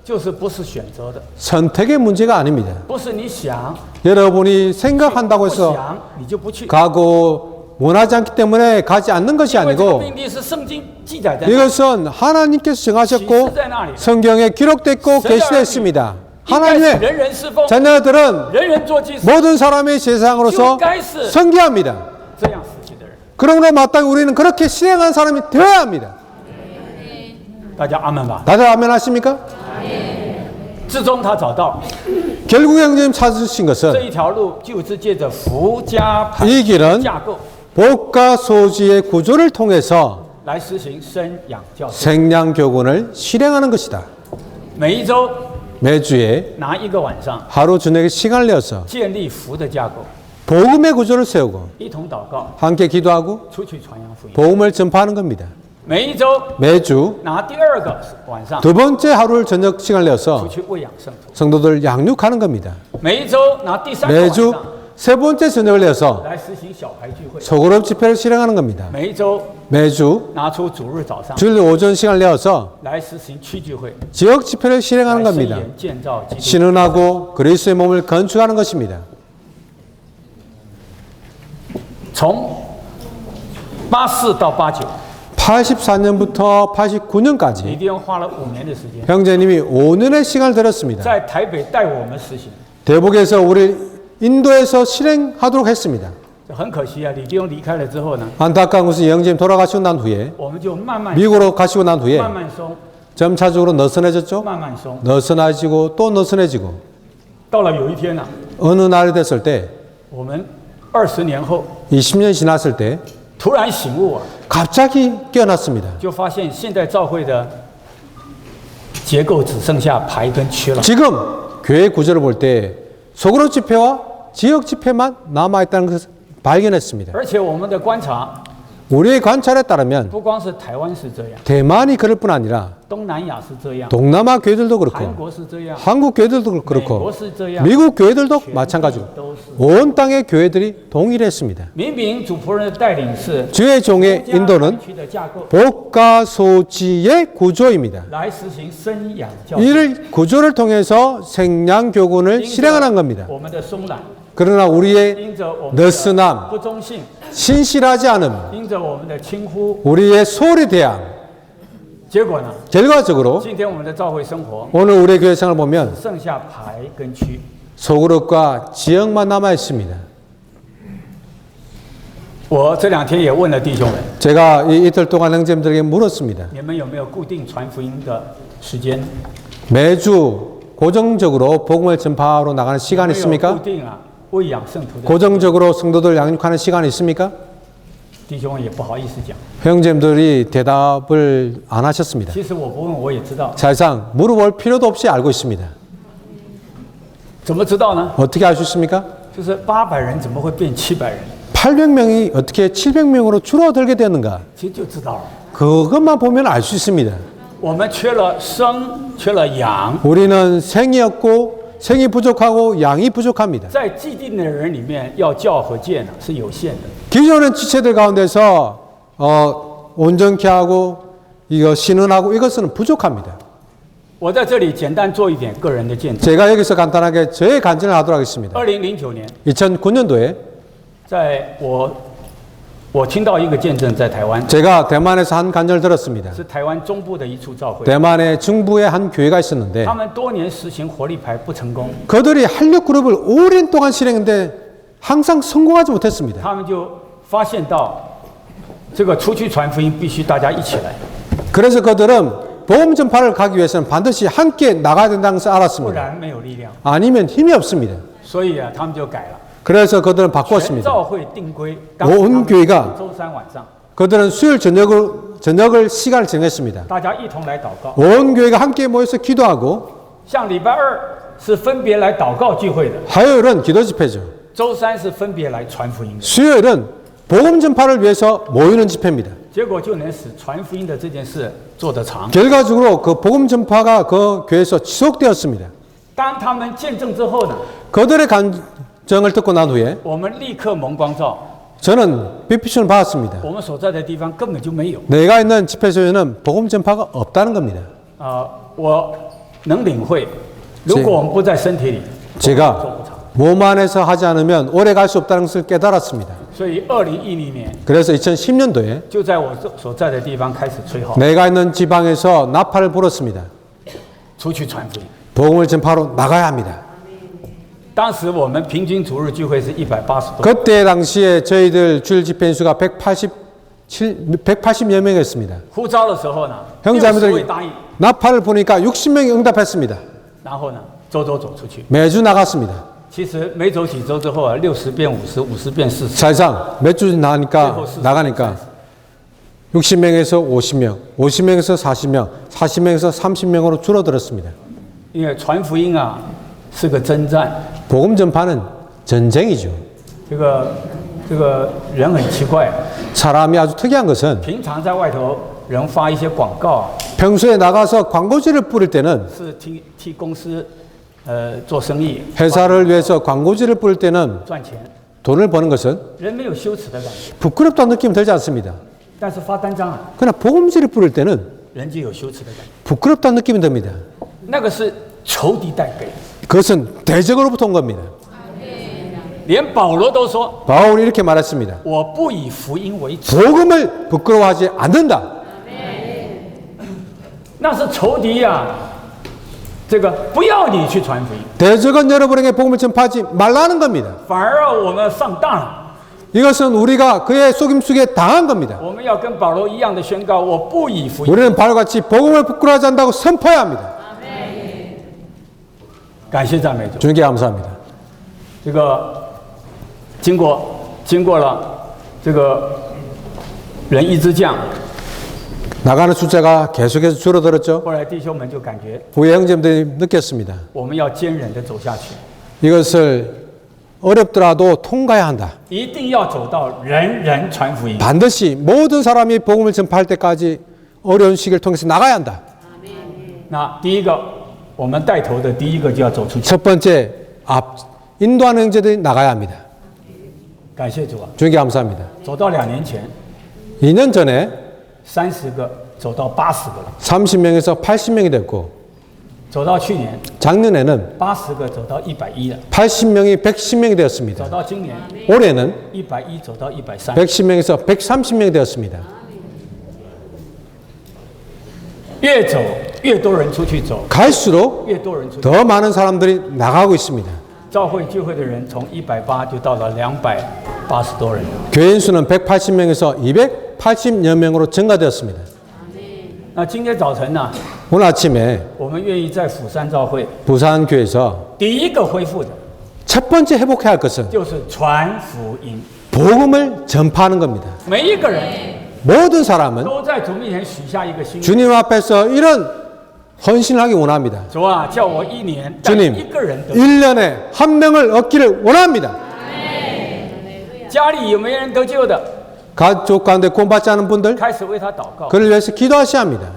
就是不是选择的， 선택의 문제가 아닙니다. 不是你想 여러분이 생각한다고 不 해서 想你就不去， 가고 원하지 않기 때문에 가지 않는 것이 因为这个 아니고 命定是圣经记载在那里， 이것은 하나님께서 启示 정하셨고 在那里， 성경에 기록됐고 계시되어 있습니다. 应该是 하나님의 人人侍奉， 자녀들은 人人做祭司， 모든 사람의 제사장으로서 就该是 섬기합니다. 这样实行的人。 그러므로 마땅히 우리는 그렇게 실행한 사람이 되어야 합니다. 大家阿门吧。 다들 아멘 하십니까? 至终他找到 결국 형제님 찾으신 这 것은 一条路，就是借着福家派 이 길은 架构 복과 소지의 구조를 통해서 来实行生养教训。 생량교훈을 실행하는 것이다. 每一周 매주에 拿一个晚上， 하루 저녁에 시간을 내어서 建立福的架构， 복음의 구조를 세우고 一同祷告， 함께 기도하고 出去传扬福音。 복음을 전파하는 겁니다. 每一周 매주 拿第二个晚上 두 번째 하루를 저녁 시간을 出 내어서 去喂养圣徒。 성도들 양육하는 겁니다. 每一周拿第三个晚 매주 上 세 번째 저녁을 내어서 来实行小牌聚会。 소그룹 집회를 실행하는 겁니다. 每一周 매주 拿出主日早上 주일 오전 시간을 내어서 来实行区聚会， 지역 집회를 실행하는 来伸 겁니다. 延建造基督。 신은하고 그리스도의 몸을 건축하는 것입니다. 从84到89， 84년부터 李 89년까지 弟兄花了5年的时间， 형제님이 5년의 시간을 들였습니다. 在台北带我们实行。 대북에서 우리 인도에서 실행하도록 했습니다. 很可惜啊，李弟兄离开了之后呢， 안타까운 것은 형제님 돌아가시고 난 후에 我们就慢慢 미국으로 가시고 난 후에 慢慢松， 점차적으로 느슨해졌죠. 慢慢松。 느슨해지고 또 느슨해지고 到了有一天呢、 어느 날이 됐을 때 我们20年后 20년 지났을 때 突然醒悟啊， 갑자기 깨어났습니다. 就发现现代教会的结构只剩下排跟区了。 지금 교회 구조를 볼 때 소그룹 집회와 지역 집회만 남아있다는 것을 발견했습니다. 而且我们的观察， 우리의 관찰에 따르면 不光是台湾是这样， 대만이 그럴 뿐 아니라 东南亚是这样， 동남아 교회들도 韩 그렇고 国是这样， 한국 교회들도 美 그렇고 国是这样， 미국 교회들도 마찬가지고 都是。 온 땅의 교회들이 동일했습니다. 明明主仆人的带领是 주의 종의 国家 인도는 区的架构， 복과 소지의 구조입니다. 来实行生养教训， 이 구조를 통해서 생량교훈을 因着 실행하는 겁니다. 我们的松懒， 그러나 우리의 因着我们的 느슨함, 不忠信， 신실하지 않음, 因着我们的轻忽， 우리의 소홀히 대함, 结果呢？ 결과적으로 今天我们的教会生活 오늘 우리의 교회 생활을 보면 剩下排跟区， 소그룹과 지역만 남아 있습니다. 我这2天也问了弟兄们， 제가 이 이틀 동안 형제님들에게 물었습니다. 你们有没有固定传福音的时间？ 매주 고정적으로 복음을 전파하러 나가는 시간이 有没有固 있습니까? 定啊喂养圣徒的？ 고정적으로 성도들 양육하는 시간이 있습니까? 弟兄们也不好意思讲。 형제님들이 대답을 안 하셨습니다. 其实我不问我也知道， 사실상 물어볼 필요도 없이 알고 있습니다. 怎么知道呢？ 어떻게 알 수 있습니까? 就是800人怎么会变700人？ 800명이 어떻게 700명으로 줄어들게 되는가? 其实就知道了。 그것만 보면 알 수 있습니다. 我们缺了生，缺了养， 우리는 생이 없고 생이 부족하고 양이 부족합니다. 在既定的人里面要教和戒呢是有限的。 기존의 지체들 가운데서 온전케 하고 이거 신은하고 이것은 부족합니다. 我在这里简单做一点个人的见证。 제가 여기서 간단하게 저의 간증을 하도록 하겠습니다. 2009年， 2009년도에 在我听到一个见证，在台湾 제가 대만에서 한 간증을 들었습니다. 是台湾中部的一处教会， 대만의 중부에 한 교회가 있었는데 他们多年实行活力牌不成功， 그들이 한류 그룹을 오랜 동안 실행했는데 항상 성공하지 못했습니다. 他们就发现到这个出去传福音必须大家一起来， 그래서 그들은 복음 전파를 가기 위해서는 반드시 함께 나가야 된다는 것을 不 알았습니다. 然没有力量。 아니면 힘이 없습니다. 所以啊，他们就改了， 그래서 그들은 全 바꿨습니다. 教会定规， 온 교회가 周3晚上， 그들은 수요일 저녁을 시간을 정했습니다. 大家一同来祷告。 온 교회가 함께 모여서 기도하고 像礼拜2是分别来祷告聚会的， 화요일은 기도 집회죠. 周3是分别来传福音的。 수요일은 복음 전파를 위해서 모이는 집회입니다. 结果就能使传福音的这件事做得长。 결과적으로 그 복음 전파가 그 교회에서 지속되었습니다. 当他们见证之后呢， 그들의 간증을 듣고 난 후에 我们立刻蒙光照， 저는 비피션을 받았습니다. 我们所在的地方根本就没有。 내가 있는 집회소에는 복음 전파가 없다는 겁니다. 我能领会，如果我们不在身体里， 제가 做不长。 몸 안에서 하지 않으면 오래 갈 수 없다는 것을 깨달았습니다. 所以2010年 그래서 2010년도에 就在我所在的地方开始吹号， 내가 있는 지방에서 나팔을 불었습니다. 出去传福音。 복음을 전파로 나가야 합니다. 当时我们平均主日聚会是180多， 그때 당시에 저희들 주일 집회 수가 180여 명이었습니다. 呼召的时候呢，60 형제자매들이 位答应， 나팔을 보니까 60명이 응답했습니다. 然后呢，周走出去。 매주 나갔습니다. 其实没走几周之后啊，60变50， 50变40， 사실상 몇 주 나가니까 60명에서 50명, 50명에서 40명, 40명에서 30명으로 줄어들었습니다. 因为传福音啊是个征战。 복음 전파는 전쟁이죠. 这个人很奇怪， 사람이 아주 특이한 것은 平常在外头人发一些广告， 평소에 나가서 광고지를 뿌릴 때는 是替公司做生意 회사를 위해서 광고지를 뿌릴 때는 赚钱， 돈을 버는 것은 人没有羞耻的感觉。 부끄럽다는 느낌이 들지 않습니다. 但是发单张啊， 그러나 복음지를 뿌릴 때는 人就有羞耻的感觉。 부끄럽다는 느낌이 듭니다. 那个是仇敌带给， 그것은 대적으로부터 온 겁니다. 连保罗都说 바울이 이렇게 말했습니다. 我不以福音为耻， 복음을 부끄러워하지 않는다. 那是仇敌呀、这个不要你去传福音， 대적은 여러분에게 복음을 전파하지 말라는 겁니다. 反而我们上当了。 이것은 우리가 그의 속임수에 당한 겁니다. 我们要跟保罗一样的宣告，我不以福音。 우리는 바울같이 복음을 부끄러워하지 않는다고 선포해야 합니다. 感谢赞美主。 주님께 감사합니다. 这个经过了这个人一直降， 나가는 숫자가 계속해서 줄어들었죠. 后来弟兄们就感觉 후에 형제들이 느꼈습니다. 我们要坚忍的走下去， 이것을 어렵더라도 통과해야 한다. 一定要走到人人传福音。 반드시 모든 사람이 복음을 전파할 때까지 어려운 시기를 통해서 나가야 한다. 那第一个，我们带头的第一个就要走出去。 첫 번째, 인도하는 형제들이 나가야 합니다. 感谢主啊！ 주님께 감사합니다. 走到2年前， 2년 전에 30个走到80个了， 30명에서 80명이 됐고 走到去年 작년에는 80个走到110了， 80명이 110명이 되었습니다. 走到今年 올해는 110走到130。 110명에서 130명이 되었습니다. 越走越多人出去走， 갈수록 越多人出去。 더 많은 사람들이 나가고 있습니다. 教会聚会的人从180就到了280多人。 교인 수는 180명에서 280여 명으로 증가되었습니다. 那今天早晨呢， 오늘 아침에 我们愿意在釜山教会 부산교회에서 第一个恢复的 첫 번째 회복해야 할 것은 就是传福音。 복음을 전파하는 겁니다. 每一个人 모든 사람은 都在主面前许下一个心愿。 주님 앞에서 이런 헌신을 하기 원합니다. 主啊，叫我1年带 주님, 一个人得。 1년에 한 명을 얻기를 원합니다. 家里有没有人得救的？ 가족 가운데 구원받지 않은 분들 开始为他祷告。 그를 위해서 기도하셔야 합니다.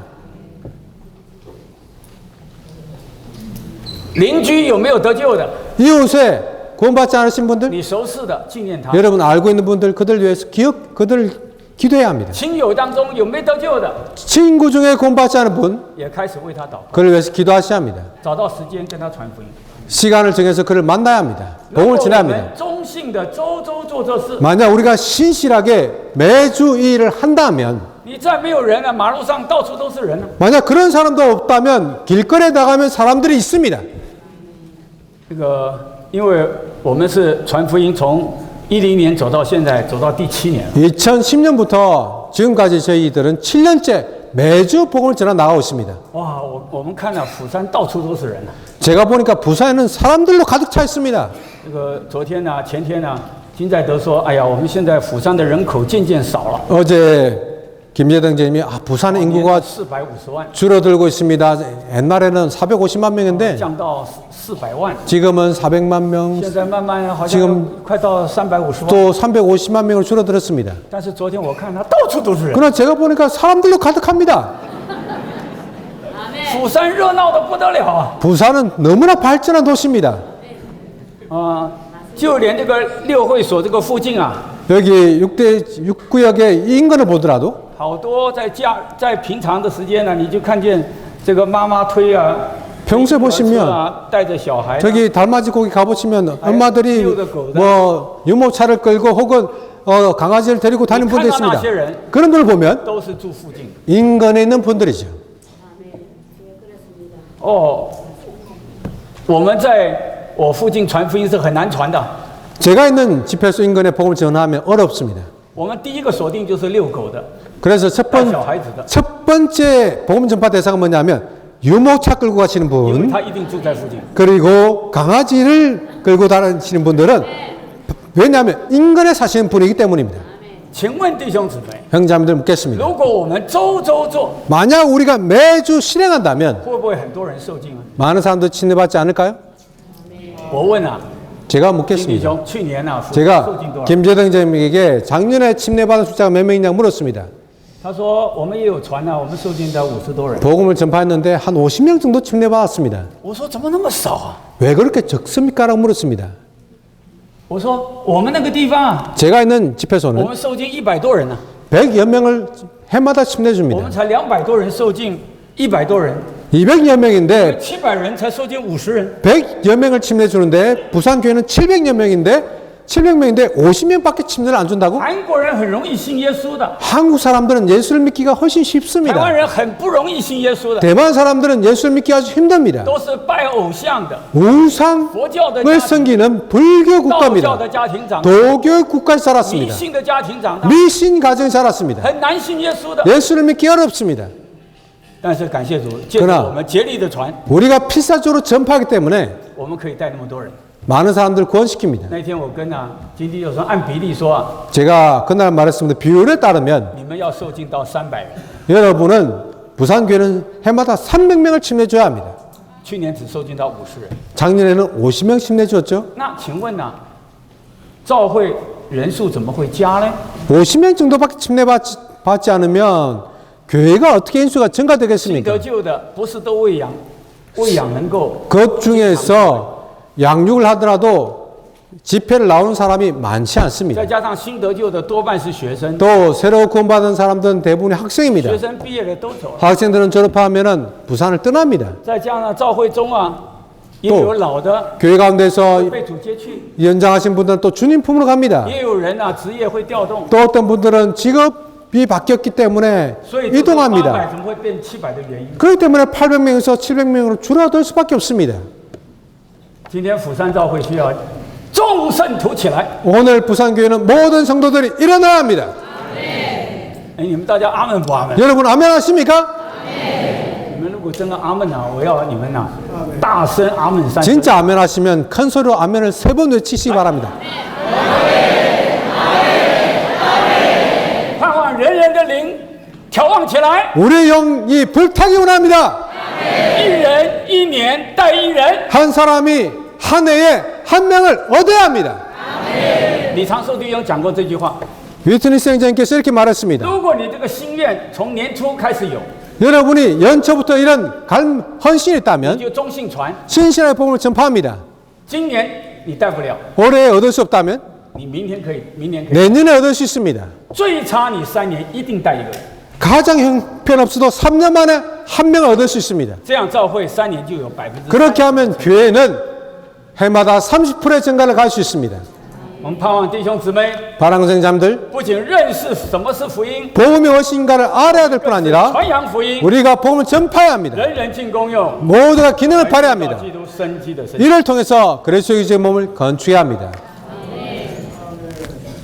邻居有没有得救的？ 이웃에 구원받지 않으신 분들 你熟识的纪念他。 여러분 알고 있는 분들 그들 위해서 그들을 기도해야 합니다. 亲友当中有没有得救的？ 친구 중에 구원받지 않은 분 也开始为他祷告， 그를 위해서 기도하셔야 합니다. 找到时间跟他传福音。 시간을 정해서 그를 만나야 합니다. 如果 복음을 我 전해야 们 합니다. 忠信的周周做这事， 만약 우리가 신실하게 매주 이 일을 한다면 你再没有人了，马路上到处都是人了。 만약 그런 사람도 없다면 길거리에 나가면 사람들이 있습니다. 这个，因为我们是传福音，从10年走到现在，走到第7年了。 2010년부터 지금까지 저희들은 7년째 매주 복음을 전해 나가고 있습니다. 哇，我们看了釜山到处都是人了。 제가 보니까 부산에는 사람들로 가득 차 있습니다. 这个昨天呢，前天呢，金在德说，哎呀，我们现在釜山的人口渐渐少了。 어제 김재등 재님이 부산 인구가 450万， 줄어들고 있습니다. 옛날에는 450만 명인데 降到400万， 지금은 400만 명, 现在慢慢好像 지금 快到350万。 또 350만 명으로 줄어들었습니다. 但是昨天我看他到处都是人， 그러나 제가 보니까 사람들로 가득합니다. 釜山热闹的不得了啊！ 부산은 너무나 발전한 도시입니다. 就连这个六会所这个附近啊， 여기 6구역의 인근을 보더라도 好多在平常的时间呢，你就看见这个妈妈推啊， 평소에 보시면 带着小孩啊， 저기 달맞이 거기 가보시면 엄마들이 뭐 유모차를 끌고 혹은 강아지를 데리고 다니는 분도 있습니다. 그런 분을 보면 都是住附近。 인근에 있는 분들이죠. 我们在我附近传福音是很难传的。 제가 있는 집회소 인근에 복음을 전하면 어렵습니다. 我们第一个锁定就是遛狗的， 그래서 带小孩子的， 첫 번째 복음 전파 대상은 뭐냐면 유모차 끌고 가시는 因为 분 他一定住在附近。 그리고 강아지를 끌고 다니시는 분들은 왜냐하면 인근에 사시는 분이기 때문입니다. 请问弟兄姊妹， 형제자매들 묻겠습니다. 如果我们周周做， 만약 우리가 매주 실행한다면 会不会很多人受尽啊？ 많은 사람들이 침례받지 않을까요? 我问啊， 제가 金弟 묻겠습니다. 兄，去年啊，受 제가 尽多少？ 김재등 재님에게 작년에 침례받은 숫자가 몇 명이냐고 물었습니다. 他说我们也有传啊，我们受尽到50多人。 복음을 전파했는데 한 50명 정도 침례받았습니다. 我说怎么那么少啊？ 왜 그렇게 적습니까? 라고 물었습니다. 我说我们那个地方啊， 제가 있는 我 집회소는 们受尽100多人呢、 100여 명을 해마다 我 침례줍니다. 们才200多人受尽100多人， 200여 명인데 700人才受尽50人。 100여 명을 침례주는데 부산교회는 700여 명인데 700명인데 50명밖에 침례를 안 준다고? 韩国人很容易信耶稣的， 한국 사람들은 예수를 믿기가 훨씬 台湾 쉽습니다. 人很不容易信耶稣的， 대만 사람들은 예수를 믿기가 아주 힘듭니다. 都是拜偶像的， 우상을 佛教的家庭、 섬기는 불교 道教 국가입니다. 的家庭长大， 도교 국가에 迷 살았습니다. 信的家庭长大， 미신 가정에 살았습니다. 很难信耶稣的。 예수를 믿기 어렵습니다. 但是感谢主，借着 그러나 我们竭力的传， 우리가 필사적으로 전파하기 때문에 我们可以带那么多人。 많은 사람들을 구원시킵니다. 那天我跟金弟兄说，按比例说啊， 제가 그날 말했습니다. 비율에 따르면 你们要受尽到300人， 여러분은 부산교회는 해마다 300명을 침례줘야 합니다. 去年只受尽到50人。 작년에는 50명 침례줬죠. 那请问呢、教会人数怎么会加呢？ 50명 정도밖에 침례받지 않으면 교회가 어떻게 인수가 新 증가되겠습니까? 得救的不是都喂养能够 그 중에서 양육을 하더라도 집회를 나오는 사람이 많지 않습니다. 再加上新得救的多半是学生， 또 새로 구원받은 사람들은 대부분이 학생입니다. 学生毕业的都走了， 학생들은 졸업하면은 부산을 떠납니다. 再加上教会中啊，也有老的 교회 가운데서 被主接去， 연장하신 분들은 또 주님 품으로 갑니다. 也有人啊职业会调动， 또 어떤 분들은 직업이 바뀌었기 때문에 所以这个800 이동합니다. 怎么会变700的原因？ 그렇기 때문에 800명에서 700명으로 줄어들 수밖에 없습니다. 今天釜山教会需要众圣徒起来， 오늘 부산교회는 모든 성도들이 일어나야 합니다. 哎，你们大家阿门不阿门？ 여러분 아멘 하십니까? 你们如果真的阿门啊，我要你们呐、大声阿门3声。 진짜 아멘 하시면 큰 소리로 아멘을 3번 외치시기 바랍니다. 盼望人人的灵眺望起来， 우리의 영이 불타기 원합니다. 一人一年带一人。 한 사람이 한 해에 한 명을 얻어야 합니다. 李长寿弟兄讲过这句话： 위트니스 형제님께서 이렇게 말했습니다. 如果你这个心愿从年初开始有， 여러분이 연초부터 이런 헌신이 你 있다면 就忠信传； 신실하게 복음을 전파합니다. 今年你带不了， 올해 얻을 수 없다면 你明年可以，明年可以。 내년에 얻을 수 있습니다. 最差你3年一定带一个人， 가장 형편없어도 3년 만에 한 명을 얻을 수 있습니다. 这样教会3年就有30%。 그렇게 하면 교회는 해마다 30%의 증가를 갈 수 있습니다. 我们盼望弟兄姊妹 바랑생자님들 不仅认识什么是福音， 복음이 무엇인가를 알아야 될 뿐 아니라 传扬福音， 우리가 복음을 전파해야 합니다. 人人尽功用， 모두가 기능을 발휘합니다. 基督生机的生。 이를 통해서 그리스도의 몸을 건축해야 합니다.